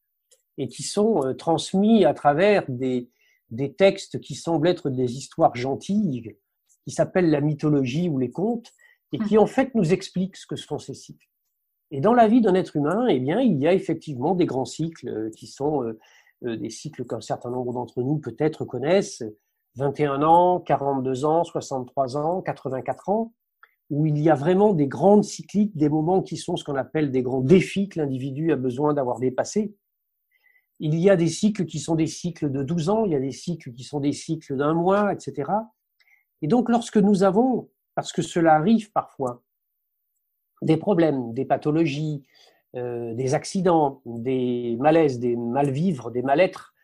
et qui sont transmis à travers des textes qui semblent être des histoires gentilles, qui s'appellent la mythologie ou les contes, et qui en fait nous expliquent ce que sont ces cycles. Et dans la vie d'un être humain, eh bien, il y a effectivement des grands cycles qui sont des cycles qu'un certain nombre d'entre nous peut-être connaissent, 21 ans, 42 ans, 63 ans, 84 ans, où il y a vraiment des grandes cycliques, des moments qui sont ce qu'on appelle des grands défis que l'individu a besoin d'avoir dépassés. Il y a des cycles qui sont des cycles de 12 ans, il y a des cycles qui sont des cycles d'un mois, etc. Et donc, lorsque nous avons, parce que cela arrive parfois, des problèmes, des pathologies, des accidents, des malaises, des mal-vivres, des mal-être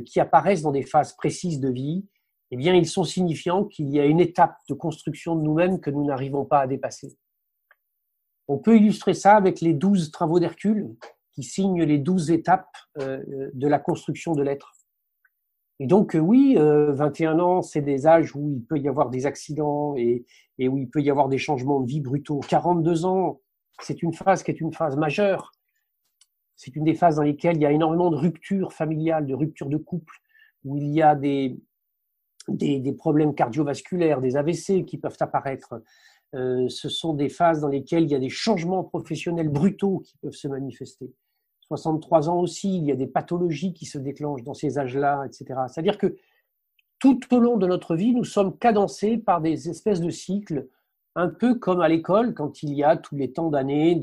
qui apparaissent dans des phases précises de vie, eh bien, ils sont signifiants qu'il y a une étape de construction de nous-mêmes que nous n'arrivons pas à dépasser. On peut illustrer ça avec les 12 travaux d'Hercule, qui signent les 12 étapes de la construction de l'être. Et donc, oui, 21 ans, c'est des âges où il peut y avoir des accidents et où il peut y avoir des changements de vie brutaux. 42 ans, c'est une phase qui est une phase majeure. C'est une des phases dans lesquelles il y a énormément de ruptures familiales, de ruptures de couple, où il y a des problèmes cardiovasculaires, des AVC qui peuvent apparaître. Ce sont des phases dans lesquelles il y a des changements professionnels brutaux qui peuvent se manifester. 63 ans aussi, il y a des pathologies qui se déclenchent dans ces âges-là, etc. C'est-à-dire que tout au long de notre vie, nous sommes cadencés par des espèces de cycles, un peu comme à l'école, quand il y a tous les temps d'années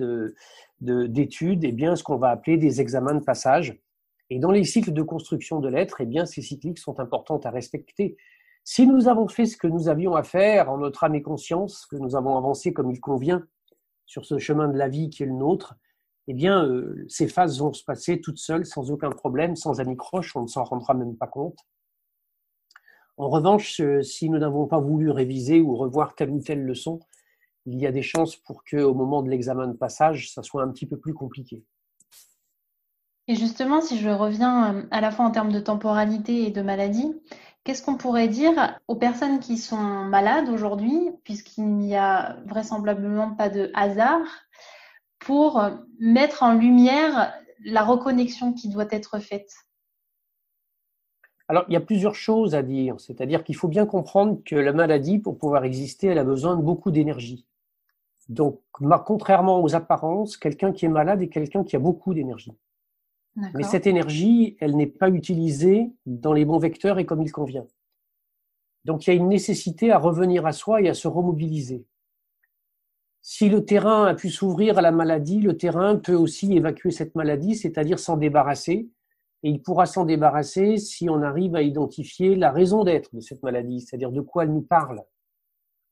d'études, eh bien, ce qu'on va appeler des examens de passage. Et dans les cycles de construction de l'être, eh bien, ces cycliques sont importantes à respecter. Si nous avons fait ce que nous avions à faire en notre âme et conscience, que nous avons avancé comme il convient sur ce chemin de la vie qui est le nôtre, eh bien, ces phases vont se passer toutes seules, sans aucun problème, sans anicroche, on ne s'en rendra même pas compte. En revanche, si nous n'avons pas voulu réviser ou revoir telle ou telle leçon, il y a des chances pour qu'au moment de l'examen de passage, ça soit un petit peu plus compliqué. Et justement, si je reviens à la fois en termes de temporalité et de maladie, qu'est-ce qu'on pourrait dire aux personnes qui sont malades aujourd'hui, puisqu'il n'y a vraisemblablement pas de hasard, pour mettre en lumière la reconnexion qui doit être faite? Alors, il y a plusieurs choses à dire. C'est-à-dire qu'il faut bien comprendre que la maladie, pour pouvoir exister, elle a besoin de beaucoup d'énergie. Donc, contrairement aux apparences, quelqu'un qui est malade est quelqu'un qui a beaucoup d'énergie. D'accord. Mais cette énergie, elle n'est pas utilisée dans les bons vecteurs et comme il convient. Donc, il y a une nécessité à revenir à soi et à se remobiliser. Si le terrain a pu s'ouvrir à la maladie, le terrain peut aussi évacuer cette maladie, c'est-à-dire s'en débarrasser. Et il pourra s'en débarrasser si on arrive à identifier la raison d'être de cette maladie, c'est-à-dire de quoi elle nous parle.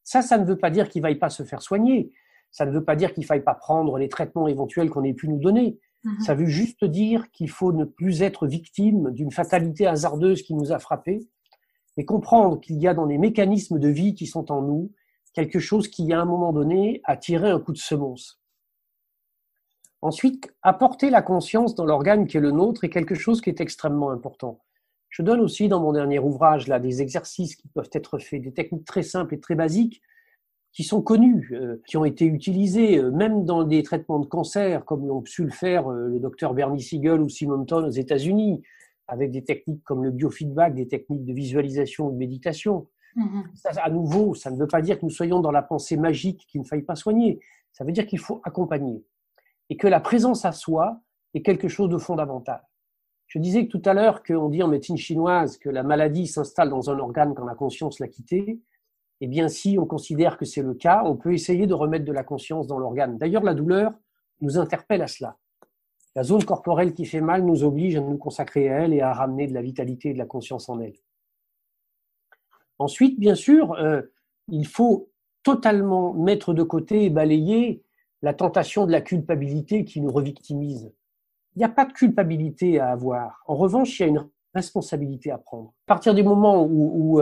Ça ne veut pas dire qu'il ne vaille pas se faire soigner. Ça ne veut pas dire qu'il ne faille pas prendre les traitements éventuels qu'on ait pu nous donner. Ça veut juste dire qu'il faut ne plus être victime d'une fatalité hasardeuse qui nous a frappés et comprendre qu'il y a dans les mécanismes de vie qui sont en nous quelque chose qui, à un moment donné, a tiré un coup de semonce. Ensuite, apporter la conscience dans l'organe qui est le nôtre est quelque chose qui est extrêmement important. Je donne aussi dans mon dernier ouvrage là, des exercices qui peuvent être faits, des techniques très simples et très basiques qui sont connues, qui ont été utilisées même dans des traitements de cancer, comme l'ont su le faire le docteur Bernie Siegel ou Simonton aux États-Unis, avec des techniques comme le biofeedback, des techniques de visualisation ou de méditation. Ça, à nouveau, ça ne veut pas dire que nous soyons dans la pensée magique qu'il ne faille pas soigner. Ça veut dire qu'il faut accompagner. Et que la présence à soi est quelque chose de fondamental. Je disais tout à l'heure qu'on dit en médecine chinoise que la maladie s'installe dans un organe quand la conscience l'a quitté. Eh bien, si on considère que c'est le cas, on peut essayer de remettre de la conscience dans l'organe. D'ailleurs, la douleur nous interpelle à cela. La zone corporelle qui fait mal nous oblige à nous consacrer à elle et à ramener de la vitalité et de la conscience en elle. Ensuite, bien sûr, il faut totalement mettre de côté et balayer la tentation de la culpabilité qui nous revictimise. Il n'y a pas de culpabilité à avoir. En revanche, il y a une responsabilité à prendre. À partir du moment où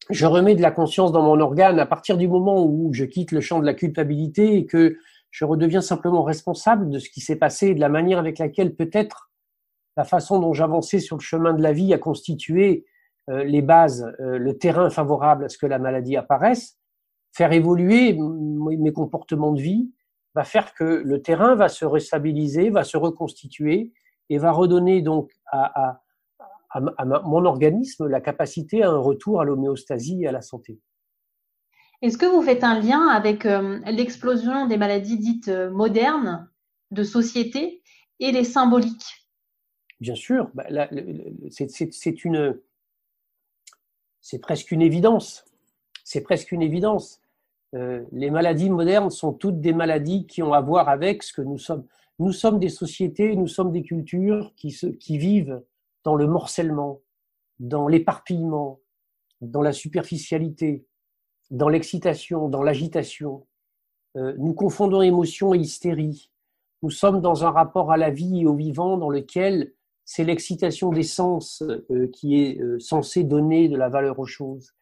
je remets de la conscience dans mon organe, à partir du moment où je quitte le champ de la culpabilité et que je redeviens simplement responsable de ce qui s'est passé et de la manière avec laquelle peut-être la façon dont j'avançais sur le chemin de la vie a constitué les bases, le terrain favorable à ce que la maladie apparaisse, faire évoluer mes comportements de vie va faire que le terrain va se restabiliser, va se reconstituer et va redonner donc à mon organisme la capacité à un retour à l'homéostasie et à la santé. Est-ce que vous faites un lien avec l'explosion des maladies dites modernes, de société, et les symboliques? Bien sûr, c'est presque une évidence. C'est presque une évidence. Les maladies modernes sont toutes des maladies qui ont à voir avec ce que nous sommes. Nous sommes des sociétés, nous sommes des cultures qui vivent dans le morcellement, dans l'éparpillement, dans la superficialité, dans l'excitation, dans l'agitation. Nous confondons émotion et hystérie. Nous sommes dans un rapport à la vie et au vivant dans lequel c'est l'excitation des sens qui est censée donner de la valeur aux choses.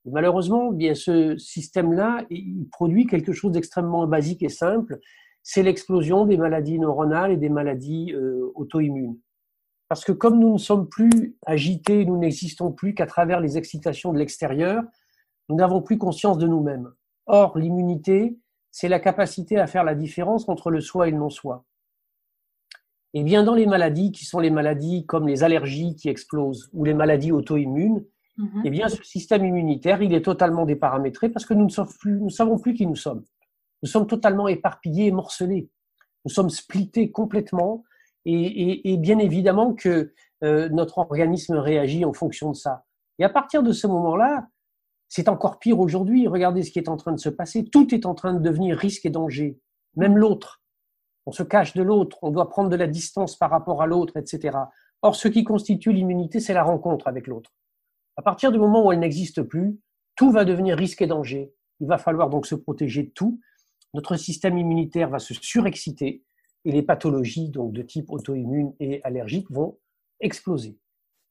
Malheureusement, bien ce système-là, il produit quelque chose d'extrêmement basique et simple. C'est l'explosion des maladies neuronales et des maladies auto-immunes. Parce que comme nous ne sommes plus agités, nous n'existons plus qu'à travers les excitations de l'extérieur, nous n'avons plus conscience de nous-mêmes. Or, l'immunité, c'est la capacité à faire la différence entre le soi et le non-soi. Et bien dans les maladies qui sont les maladies comme les allergies qui explosent ou les maladies auto-immunes, eh bien ce système immunitaire, il est totalement déparamétré parce que nous ne savons plus qui nous sommes. Nous sommes totalement éparpillés et morcelés. Nous sommes splittés complètement et bien évidemment que notre organisme réagit en fonction de ça. Et à partir de ce moment-là, c'est encore pire aujourd'hui. Regardez ce qui est en train de se passer. Tout est en train de devenir risque et danger. Même l'autre. On se cache de l'autre. On doit prendre de la distance par rapport à l'autre, etc. Or, ce qui constitue l'immunité, c'est la rencontre avec l'autre. À partir du moment où elle n'existe plus, tout va devenir risque et danger. Il va falloir donc se protéger de tout. Notre système immunitaire va se surexciter et les pathologies donc de type auto-immune et allergique vont exploser.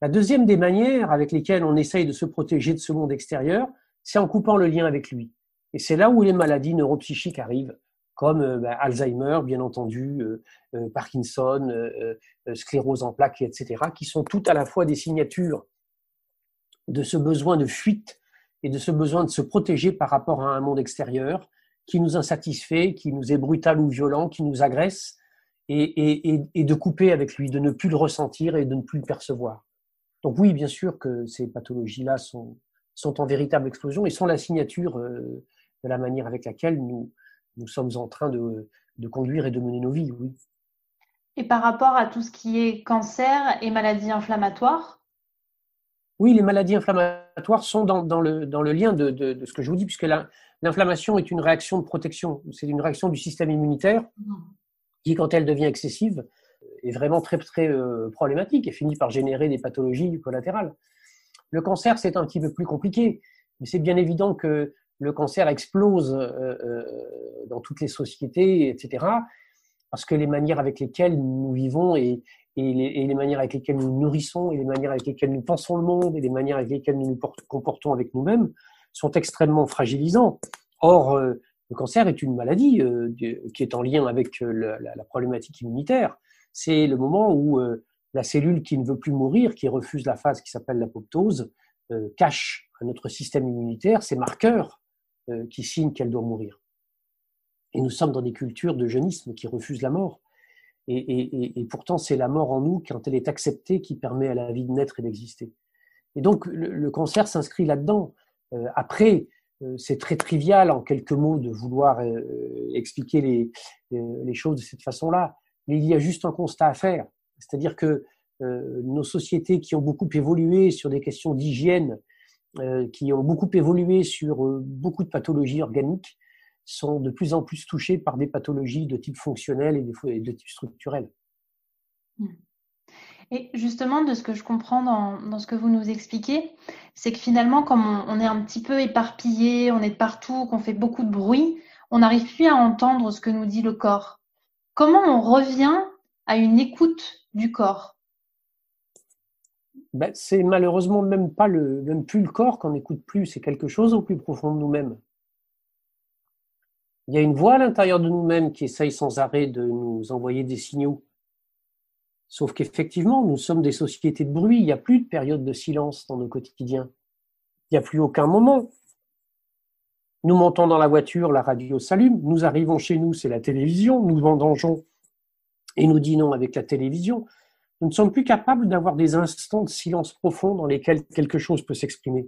La deuxième des manières avec lesquelles on essaye de se protéger de ce monde extérieur, c'est en coupant le lien avec lui. Et c'est là où les maladies neuropsychiques arrivent, comme Alzheimer, bien entendu, Parkinson, sclérose en plaques, etc., qui sont toutes à la fois des signatures de ce besoin de fuite et de ce besoin de se protéger par rapport à un monde extérieur qui nous insatisfait, qui nous est brutal ou violent, qui nous agresse, et de couper avec lui, de ne plus le ressentir et de ne plus le percevoir. Donc oui, bien sûr que ces pathologies-là sont en véritable explosion et sont la signature de la manière avec laquelle nous sommes en train de conduire et de mener nos vies, oui. Et par rapport à tout ce qui est cancer et maladies inflammatoires? Oui, les maladies inflammatoires sont dans le lien de ce que je vous dis, puisque l'inflammation est une réaction de protection. C'est une réaction du système immunitaire qui, quand elle devient excessive, est vraiment très, très problématique et finit par générer des pathologies collatérales. Le cancer, c'est un petit peu plus compliqué, mais c'est bien évident que le cancer explose dans toutes les sociétés, etc., parce que les manières avec lesquelles nous vivons et les manières avec lesquelles nous nourrissons et les manières avec lesquelles nous pensons le monde et les manières avec lesquelles nous nous comportons avec nous-mêmes sont extrêmement fragilisants. Or, le cancer est une maladie qui est en lien avec la problématique immunitaire. C'est le moment où la cellule qui ne veut plus mourir, qui refuse la phase qui s'appelle l'apoptose, cache à notre système immunitaire ces marqueurs qui signent qu'elle doit mourir. Et nous sommes dans des cultures de jeunisme qui refusent la mort. Et pourtant, c'est la mort en nous, quand elle est acceptée, qui permet à la vie de naître et d'exister. Et donc, le cancer s'inscrit là-dedans. Après, c'est très trivial, en quelques mots, de vouloir expliquer les choses de cette façon-là. Mais il y a juste un constat à faire. C'est-à-dire que nos sociétés qui ont beaucoup évolué sur des questions d'hygiène, qui ont beaucoup évolué sur beaucoup de pathologies organiques, sont de plus en plus touchés par des pathologies de type fonctionnel et de type structurel. Et justement, de ce que je comprends dans ce que vous nous expliquez, c'est que finalement, comme on est un petit peu éparpillé, on est de partout, qu'on fait beaucoup de bruit, on n'arrive plus à entendre ce que nous dit le corps. Comment on revient à une écoute du corps? C'est malheureusement même plus le corps qu'on n'écoute plus, c'est quelque chose au plus profond de nous-mêmes. Il y a une voix à l'intérieur de nous-mêmes qui essaye sans arrêt de nous envoyer des signaux. Sauf qu'effectivement, nous sommes des sociétés de bruit, il n'y a plus de période de silence dans nos quotidiens. Il n'y a plus aucun moment. Nous montons dans la voiture, la radio s'allume, nous arrivons chez nous, c'est la télévision, nous vendangeons et nous dînons avec la télévision. Nous ne sommes plus capables d'avoir des instants de silence profond dans lesquels quelque chose peut s'exprimer.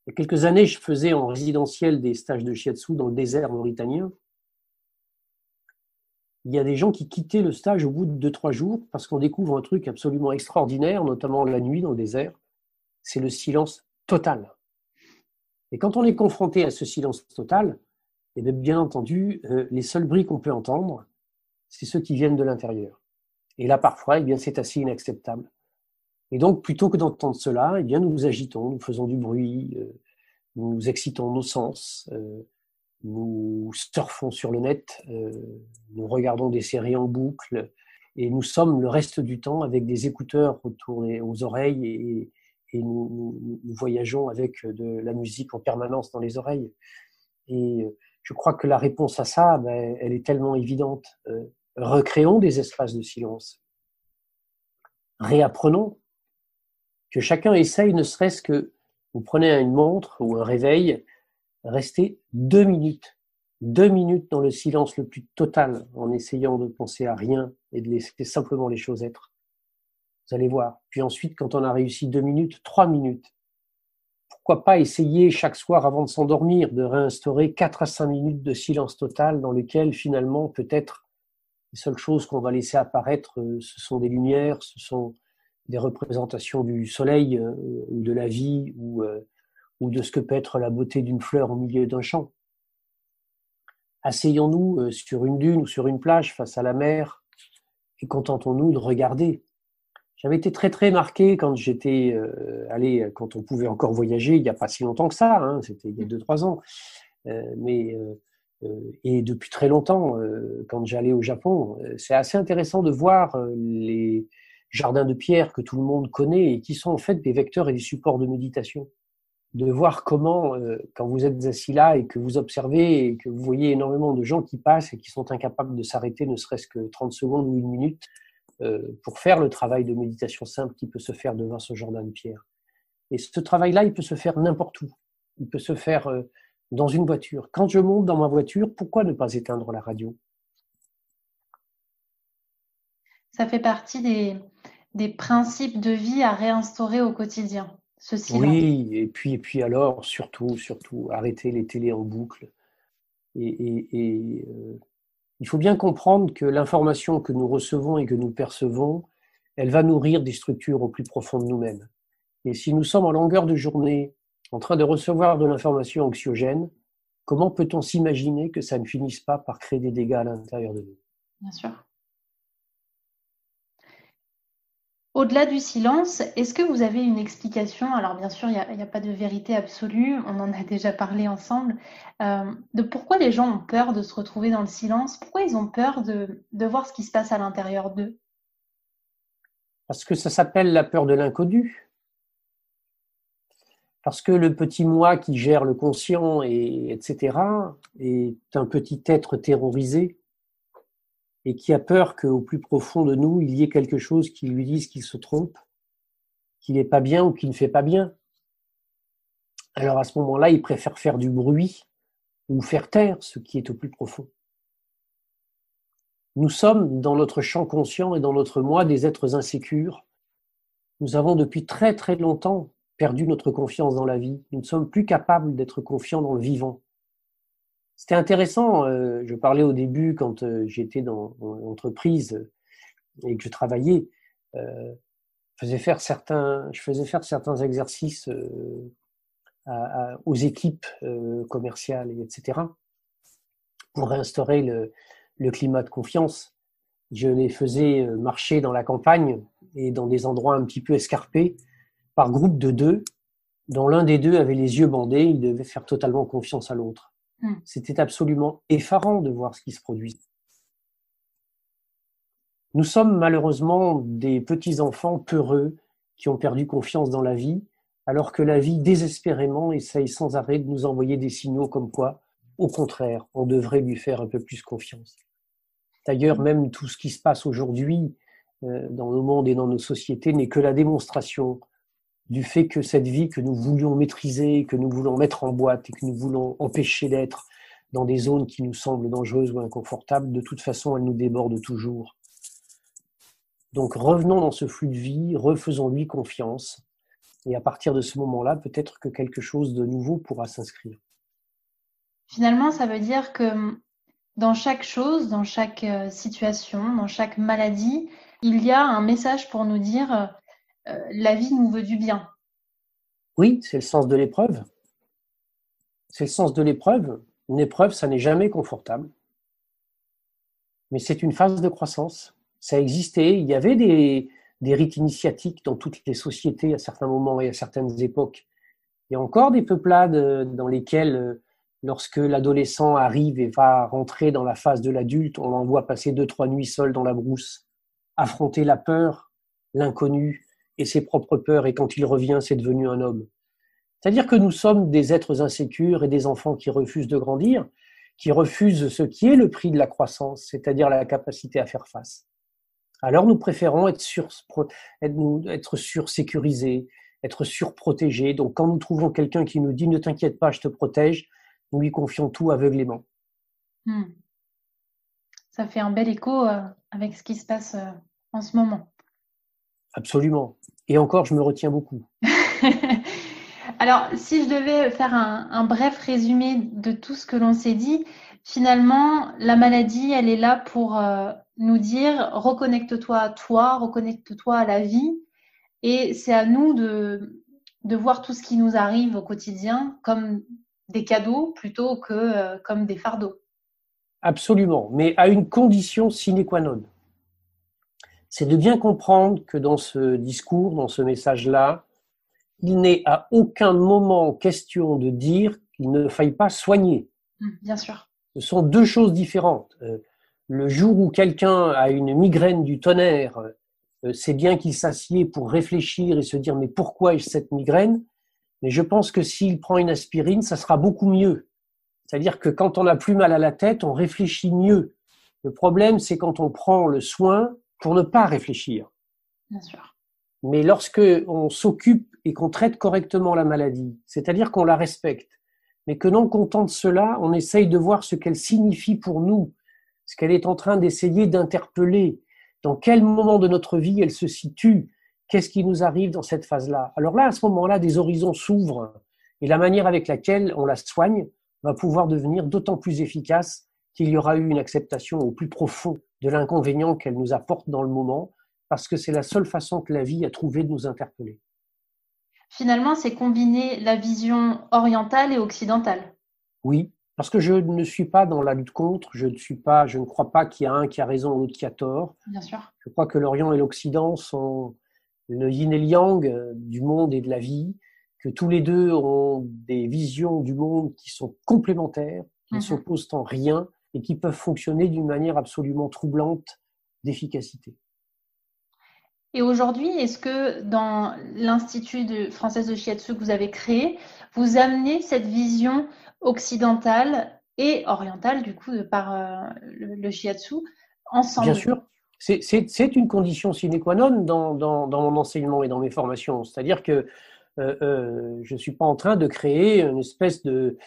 Il y a quelques années, je faisais en résidentiel des stages de shiatsu dans le désert mauritanien. Il y a des gens qui quittaient le stage au bout de 2-3 jours parce qu'on découvre un truc absolument extraordinaire, notamment la nuit dans le désert, c'est le silence total. Et quand on est confronté à ce silence total, eh bien entendu, les seuls bruits qu'on peut entendre, c'est ceux qui viennent de l'intérieur. Et là, parfois, eh bien, c'est assez inacceptable. Et donc, plutôt que d'entendre cela, eh bien, nous nous agitons, nous faisons du bruit, nous excitons nos sens, nous surfons sur le net, nous regardons des séries en boucle, et nous sommes le reste du temps avec des écouteurs aux oreilles et nous voyageons avec de la musique en permanence dans les oreilles. Et je crois que la réponse à ça, elle est tellement évidente. Recréons des espaces de silence. Réapprenons. Que chacun essaye, ne serait-ce que, vous prenez une montre ou un réveil, restez 2 minutes. 2 minutes dans le silence le plus total, en essayant de penser à rien et de laisser simplement les choses être. Vous allez voir. Puis ensuite, quand on a réussi 2 minutes, 3 minutes. Pourquoi pas essayer chaque soir avant de s'endormir de réinstaurer 4 à 5 minutes de silence total dans lequel finalement peut-être les seules choses qu'on va laisser apparaître, ce sont des lumières, ce sont des représentations du soleil ou de la vie ou de ce que peut être la beauté d'une fleur au milieu d'un champ. Asseyons-nous sur une dune ou sur une plage face à la mer et contentons-nous de regarder. J'avais été très très marqué quand j'étais allé, quand on pouvait encore voyager, il n'y a pas si longtemps que ça, hein, c'était il y a 2-3 ans, et depuis très longtemps, quand j'allais au Japon, c'est assez intéressant de voir les jardins de pierre que tout le monde connaît et qui sont en fait des vecteurs et des supports de méditation. De voir comment, quand vous êtes assis là et que vous observez et que vous voyez énormément de gens qui passent et qui sont incapables de s'arrêter ne serait-ce que 30 secondes ou 1 minute pour faire le travail de méditation simple qui peut se faire devant ce jardin de pierre. Et ce travail-là, il peut se faire n'importe où. Il peut se faire dans une voiture. Quand je monte dans ma voiture, pourquoi ne pas éteindre la radio ? Ça fait partie des principes de vie à réinstaurer au quotidien, ce silence. Oui, et puis alors, surtout, arrêter les télés en boucle. Il faut bien comprendre que l'information que nous recevons et que nous percevons, elle va nourrir des structures au plus profond de nous-mêmes. Et si nous sommes en longueur de journée en train de recevoir de l'information anxiogène, comment peut-on s'imaginer que ça ne finisse pas par créer des dégâts à l'intérieur de nous ? Bien sûr. Au-delà du silence, est-ce que vous avez une explication? Alors bien sûr, il n'y a pas de vérité absolue, on en a déjà parlé ensemble, de pourquoi les gens ont peur de se retrouver dans le silence, pourquoi ils ont peur de voir ce qui se passe à l'intérieur d'eux? Parce que ça s'appelle la peur de l'inconnu. Parce que le petit moi qui gère le conscient, etc., est un petit être terrorisé et qui a peur qu'au plus profond de nous, il y ait quelque chose qui lui dise qu'il se trompe, qu'il n'est pas bien ou qu'il ne fait pas bien. Alors à ce moment-là, il préfère faire du bruit ou faire taire ce qui est au plus profond. Nous sommes, dans notre champ conscient et dans notre moi, des êtres insécures. Nous avons depuis très très longtemps perdu notre confiance dans la vie. Nous ne sommes plus capables d'être confiants dans le vivant. C'était intéressant, je parlais au début quand j'étais dans l'entreprise et que je travaillais, je faisais faire certains exercices aux équipes commerciales, etc., pour réinstaurer le climat de confiance. Je les faisais marcher dans la campagne et dans des endroits un petit peu escarpés, par groupe de 2, dont l'un des 2 avait les yeux bandés, il devait faire totalement confiance à l'autre. C'était absolument effarant de voir ce qui se produisait. Nous sommes malheureusement des petits-enfants peureux qui ont perdu confiance dans la vie, alors que la vie, désespérément, essaye sans arrêt de nous envoyer des signaux comme quoi, au contraire, on devrait lui faire un peu plus confiance. D'ailleurs, même tout ce qui se passe aujourd'hui dans nos mondes et dans nos sociétés n'est que la démonstration du fait que cette vie que nous voulions maîtriser, que nous voulons mettre en boîte et que nous voulons empêcher d'être dans des zones qui nous semblent dangereuses ou inconfortables, de toute façon, elle nous déborde toujours. Donc revenons dans ce flux de vie, refaisons-lui confiance, et à partir de ce moment-là, peut-être que quelque chose de nouveau pourra s'inscrire. Finalement, ça veut dire que dans chaque chose, dans chaque situation, dans chaque maladie, il y a un message pour nous dire la vie nous veut du bien. Oui, c'est le sens de l'épreuve. C'est le sens de l'épreuve. Une épreuve, ça n'est jamais confortable. Mais c'est une phase de croissance. Ça existait. Il y avait des rites initiatiques dans toutes les sociétés à certains moments et à certaines époques. Il y a encore des peuplades dans lesquelles, lorsque l'adolescent arrive et va rentrer dans la phase de l'adulte, on l'envoie passer 2-3 nuits seul dans la brousse, affronter la peur, l'inconnu et ses propres peurs. Et quand il revient, c'est devenu un homme. C'est-à-dire que nous sommes des êtres insécures et des enfants qui refusent de grandir, qui refusent ce qui est le prix de la croissance, c'est-à-dire la capacité à faire face. Alors nous préférons être sursécurisés, être surprotégés. Donc quand nous trouvons quelqu'un qui nous dit « ne t'inquiète pas, je te protège », nous lui confions tout aveuglément. Ça fait un bel écho avec ce qui se passe en ce moment. Absolument. Et encore, je me retiens beaucoup. Alors, si je devais faire un bref résumé de tout ce que l'on s'est dit, finalement, la maladie, elle est là pour nous dire « reconnecte-toi à toi, reconnecte-toi à la vie ». Et c'est à nous de voir tout ce qui nous arrive au quotidien comme des cadeaux plutôt que comme des fardeaux. Absolument, mais à une condition sine qua non. C'est de bien comprendre que dans ce discours, dans ce message-là, il n'est à aucun moment question de dire qu'il ne faille pas soigner. Bien sûr. Ce sont 2 choses différentes. Le jour où quelqu'un a une migraine du tonnerre, c'est bien qu'il s'assied pour réfléchir et se dire « mais pourquoi ai-je cette migraine ?» Mais je pense que s'il prend une aspirine, ça sera beaucoup mieux. C'est-à-dire que quand on a plus mal à la tête, on réfléchit mieux. Le problème, c'est quand on prend le soin pour ne pas réfléchir. Bien sûr. Mais lorsque on s'occupe et qu'on traite correctement la maladie, c'est-à-dire qu'on la respecte, mais que non content de cela, on essaye de voir ce qu'elle signifie pour nous, ce qu'elle est en train d'essayer d'interpeller, dans quel moment de notre vie elle se situe, qu'est-ce qui nous arrive dans cette phase-là. Alors là, à ce moment-là, des horizons s'ouvrent et la manière avec laquelle on la soigne va pouvoir devenir d'autant plus efficace qu'il y aura eu une acceptation au plus profond de l'inconvénient qu'elle nous apporte dans le moment, parce que c'est la seule façon que la vie a trouvé de nous interpeller. Finalement, c'est combiner la vision orientale et occidentale. Oui, parce que je ne suis pas dans la lutte contre, je ne crois pas qu'il y a un qui a raison et l'autre qui a tort. Bien sûr. Je crois que l'Orient et l'Occident sont le yin et le yang du monde et de la vie, que tous les 2 ont des visions du monde qui sont complémentaires, qui ne s'opposent en rien et qui peuvent fonctionner d'une manière absolument troublante d'efficacité. Et aujourd'hui, est-ce que dans l'Institut français de Shiatsu que vous avez créé, vous amenez cette vision occidentale et orientale, du coup, par le Shiatsu, ensemble? Bien sûr, c'est une condition sine qua non dans mon enseignement et dans mes formations. C'est-à-dire que je ne suis pas en train de créer une espèce de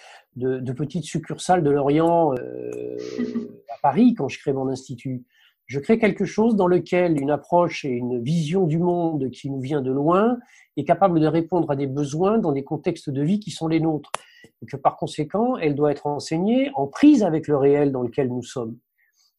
petite succursale de l'Orient à Paris quand je crée mon institut. Je crée quelque chose dans lequel une approche et une vision du monde qui nous vient de loin est capable de répondre à des besoins dans des contextes de vie qui sont les nôtres. Et que par conséquent, elle doit être enseignée en prise avec le réel dans lequel nous sommes.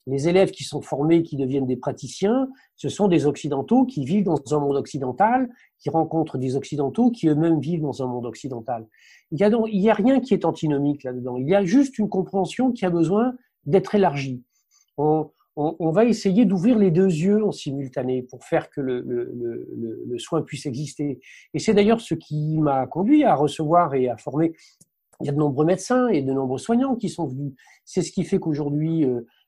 Les élèves qui sont formés, qui deviennent des praticiens, ce sont des occidentaux qui vivent dans un monde occidental, qui rencontrent des Occidentaux qui eux-mêmes vivent dans un monde occidental. Il y a rien qui est antinomique là-dedans. Il y a juste une compréhension qui a besoin d'être élargie. On va essayer d'ouvrir les deux yeux en simultané pour faire que le soin puisse exister. Et c'est d'ailleurs ce qui m'a conduit à recevoir et à former. Il y a de nombreux médecins et de nombreux soignants qui sont venus. C'est ce qui fait qu'aujourd'hui,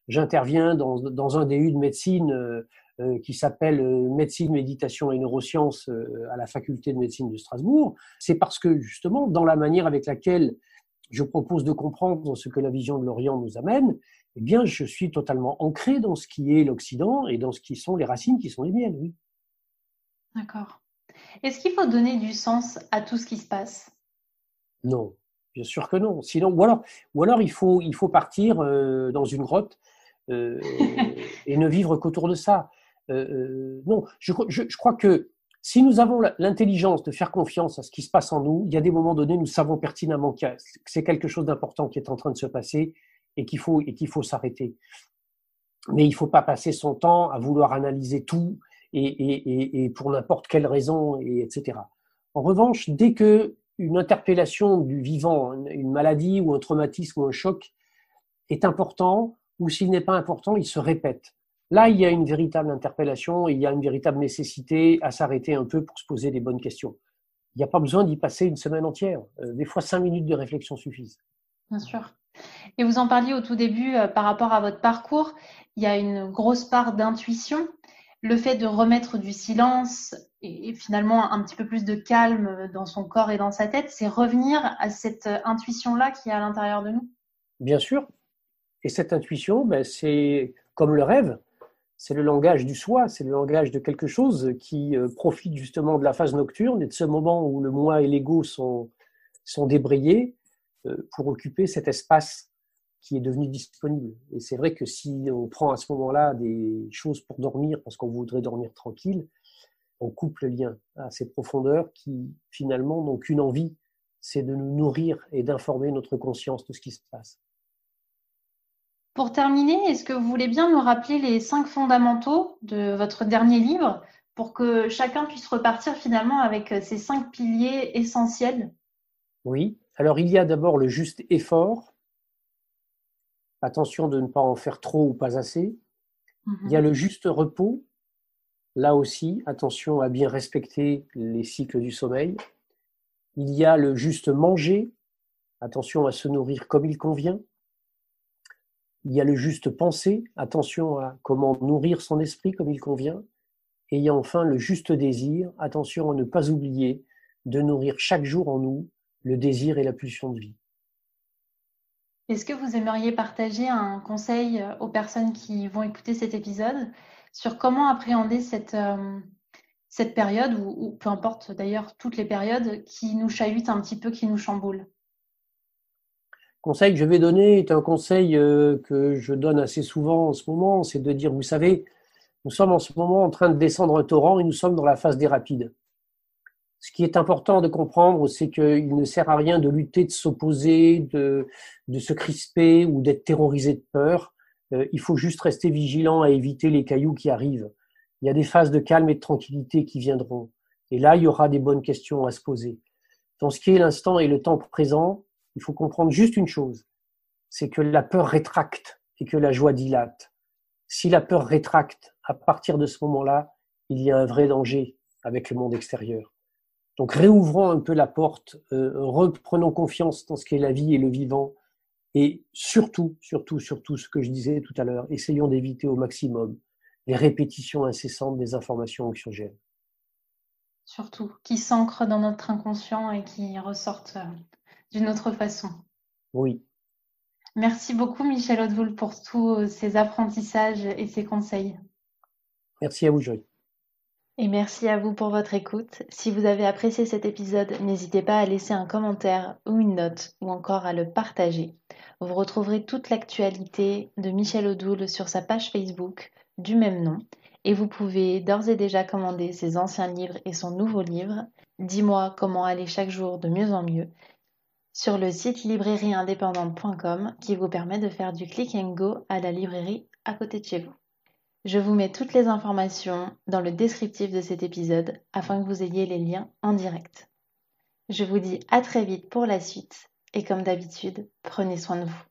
j'interviens dans un DU de médecine qui s'appelle Médecine, Méditation et Neurosciences à la Faculté de médecine de Strasbourg. C'est parce que, justement, dans la manière avec laquelle je propose de comprendre ce que la vision de l'Orient nous amène, eh bien, je suis totalement ancré dans ce qui est l'Occident et dans ce qui sont les racines qui sont les miennes, oui. D'accord. Est-ce qu'il faut donner du sens à tout ce qui se passe? Non, bien sûr que non. Sinon, ou alors il faut partir dans une grotte et ne vivre qu'autour de ça. Non, je crois que si nous avons l'intelligence de faire confiance à ce qui se passe en nous, il y a des moments donnés, nous savons pertinemment que c'est quelque chose d'important qui est en train de se passer et qu'il faut s'arrêter. Mais il ne faut pas passer son temps à vouloir analyser tout et pour n'importe quelle raison, etc. En revanche, dès que une interpellation du vivant, une maladie ou un traumatisme ou un choc est important, ou s'il n'est pas important, il se répète. Là, il y a une véritable interpellation et il y a une véritable nécessité à s'arrêter un peu pour se poser des bonnes questions. Il n'y a pas besoin d'y passer une semaine entière. Des fois, 5 minutes de réflexion suffisent. Bien sûr. Et vous en parliez au tout début par rapport à votre parcours, il y a une grosse part d'intuition. Le fait de remettre du silence et finalement un petit peu plus de calme dans son corps et dans sa tête, c'est revenir à cette intuition-là qui est à l'intérieur de nous. Bien sûr. Et cette intuition, c'est comme le rêve. C'est le langage du soi, c'est le langage de quelque chose qui profite justement de la phase nocturne et de ce moment où le moi et l'ego sont débrayés pour occuper cet espace qui est devenu disponible. Et c'est vrai que si on prend à ce moment-là des choses pour dormir parce qu'on voudrait dormir tranquille, on coupe le lien à ces profondeurs qui finalement n'ont qu'une envie, c'est de nous nourrir et d'informer notre conscience de ce qui se passe. Pour terminer, est-ce que vous voulez bien nous rappeler les 5 fondamentaux de votre dernier livre pour que chacun puisse repartir finalement avec ces 5 piliers essentiels? Oui, alors il y a d'abord le juste effort. Attention de ne pas en faire trop ou pas assez. Il y a le juste repos. Là aussi, attention à bien respecter les cycles du sommeil. Il y a le juste manger. Attention à se nourrir comme il convient. Il y a le juste penser. Attention à comment nourrir son esprit comme il convient. Et il y a enfin le juste désir. Attention à ne pas oublier de nourrir chaque jour en nous le désir et la pulsion de vie. Est-ce que vous aimeriez partager un conseil aux personnes qui vont écouter cet épisode sur comment appréhender cette période ou peu importe d'ailleurs toutes les périodes qui nous chahutent un petit peu, qui nous chamboulent? Le conseil que je vais donner est un conseil que je donne assez souvent en ce moment, c'est de dire, vous savez, nous sommes en ce moment en train de descendre un torrent et nous sommes dans la phase des rapides. Ce qui est important de comprendre, c'est qu'il ne sert à rien de lutter, de s'opposer, de se crisper ou d'être terrorisé de peur. Il faut juste rester vigilant à éviter les cailloux qui arrivent. Il y a des phases de calme et de tranquillité qui viendront. Et là, il y aura des bonnes questions à se poser. Dans ce qui est l'instant et le temps présent, il faut comprendre juste une chose, c'est que la peur rétracte et que la joie dilate. Si la peur rétracte, à partir de ce moment-là, il y a un vrai danger avec le monde extérieur. Donc réouvrons un peu la porte, reprenons confiance dans ce qu'est la vie et le vivant, et surtout, ce que je disais tout à l'heure, essayons d'éviter au maximum les répétitions incessantes des informations anxiogènes. Surtout, qui s'ancrent dans notre inconscient et qui ressortent d'une autre façon. Oui. Merci beaucoup Michel Hautevoul pour tous ces apprentissages et ces conseils. Merci à vous, Joy. Et merci à vous pour votre écoute. Si vous avez apprécié cet épisode, n'hésitez pas à laisser un commentaire ou une note ou encore à le partager. Vous retrouverez toute l'actualité de Michel Hautevoul sur sa page Facebook du même nom et vous pouvez d'ores et déjà commander ses anciens livres et son nouveau livre « Dis-moi comment aller chaque jour de mieux en mieux » sur le site librairieindépendante.com qui vous permet de faire du click and go à la librairie à côté de chez vous. Je vous mets toutes les informations dans le descriptif de cet épisode afin que vous ayez les liens en direct. Je vous dis à très vite pour la suite et comme d'habitude, prenez soin de vous.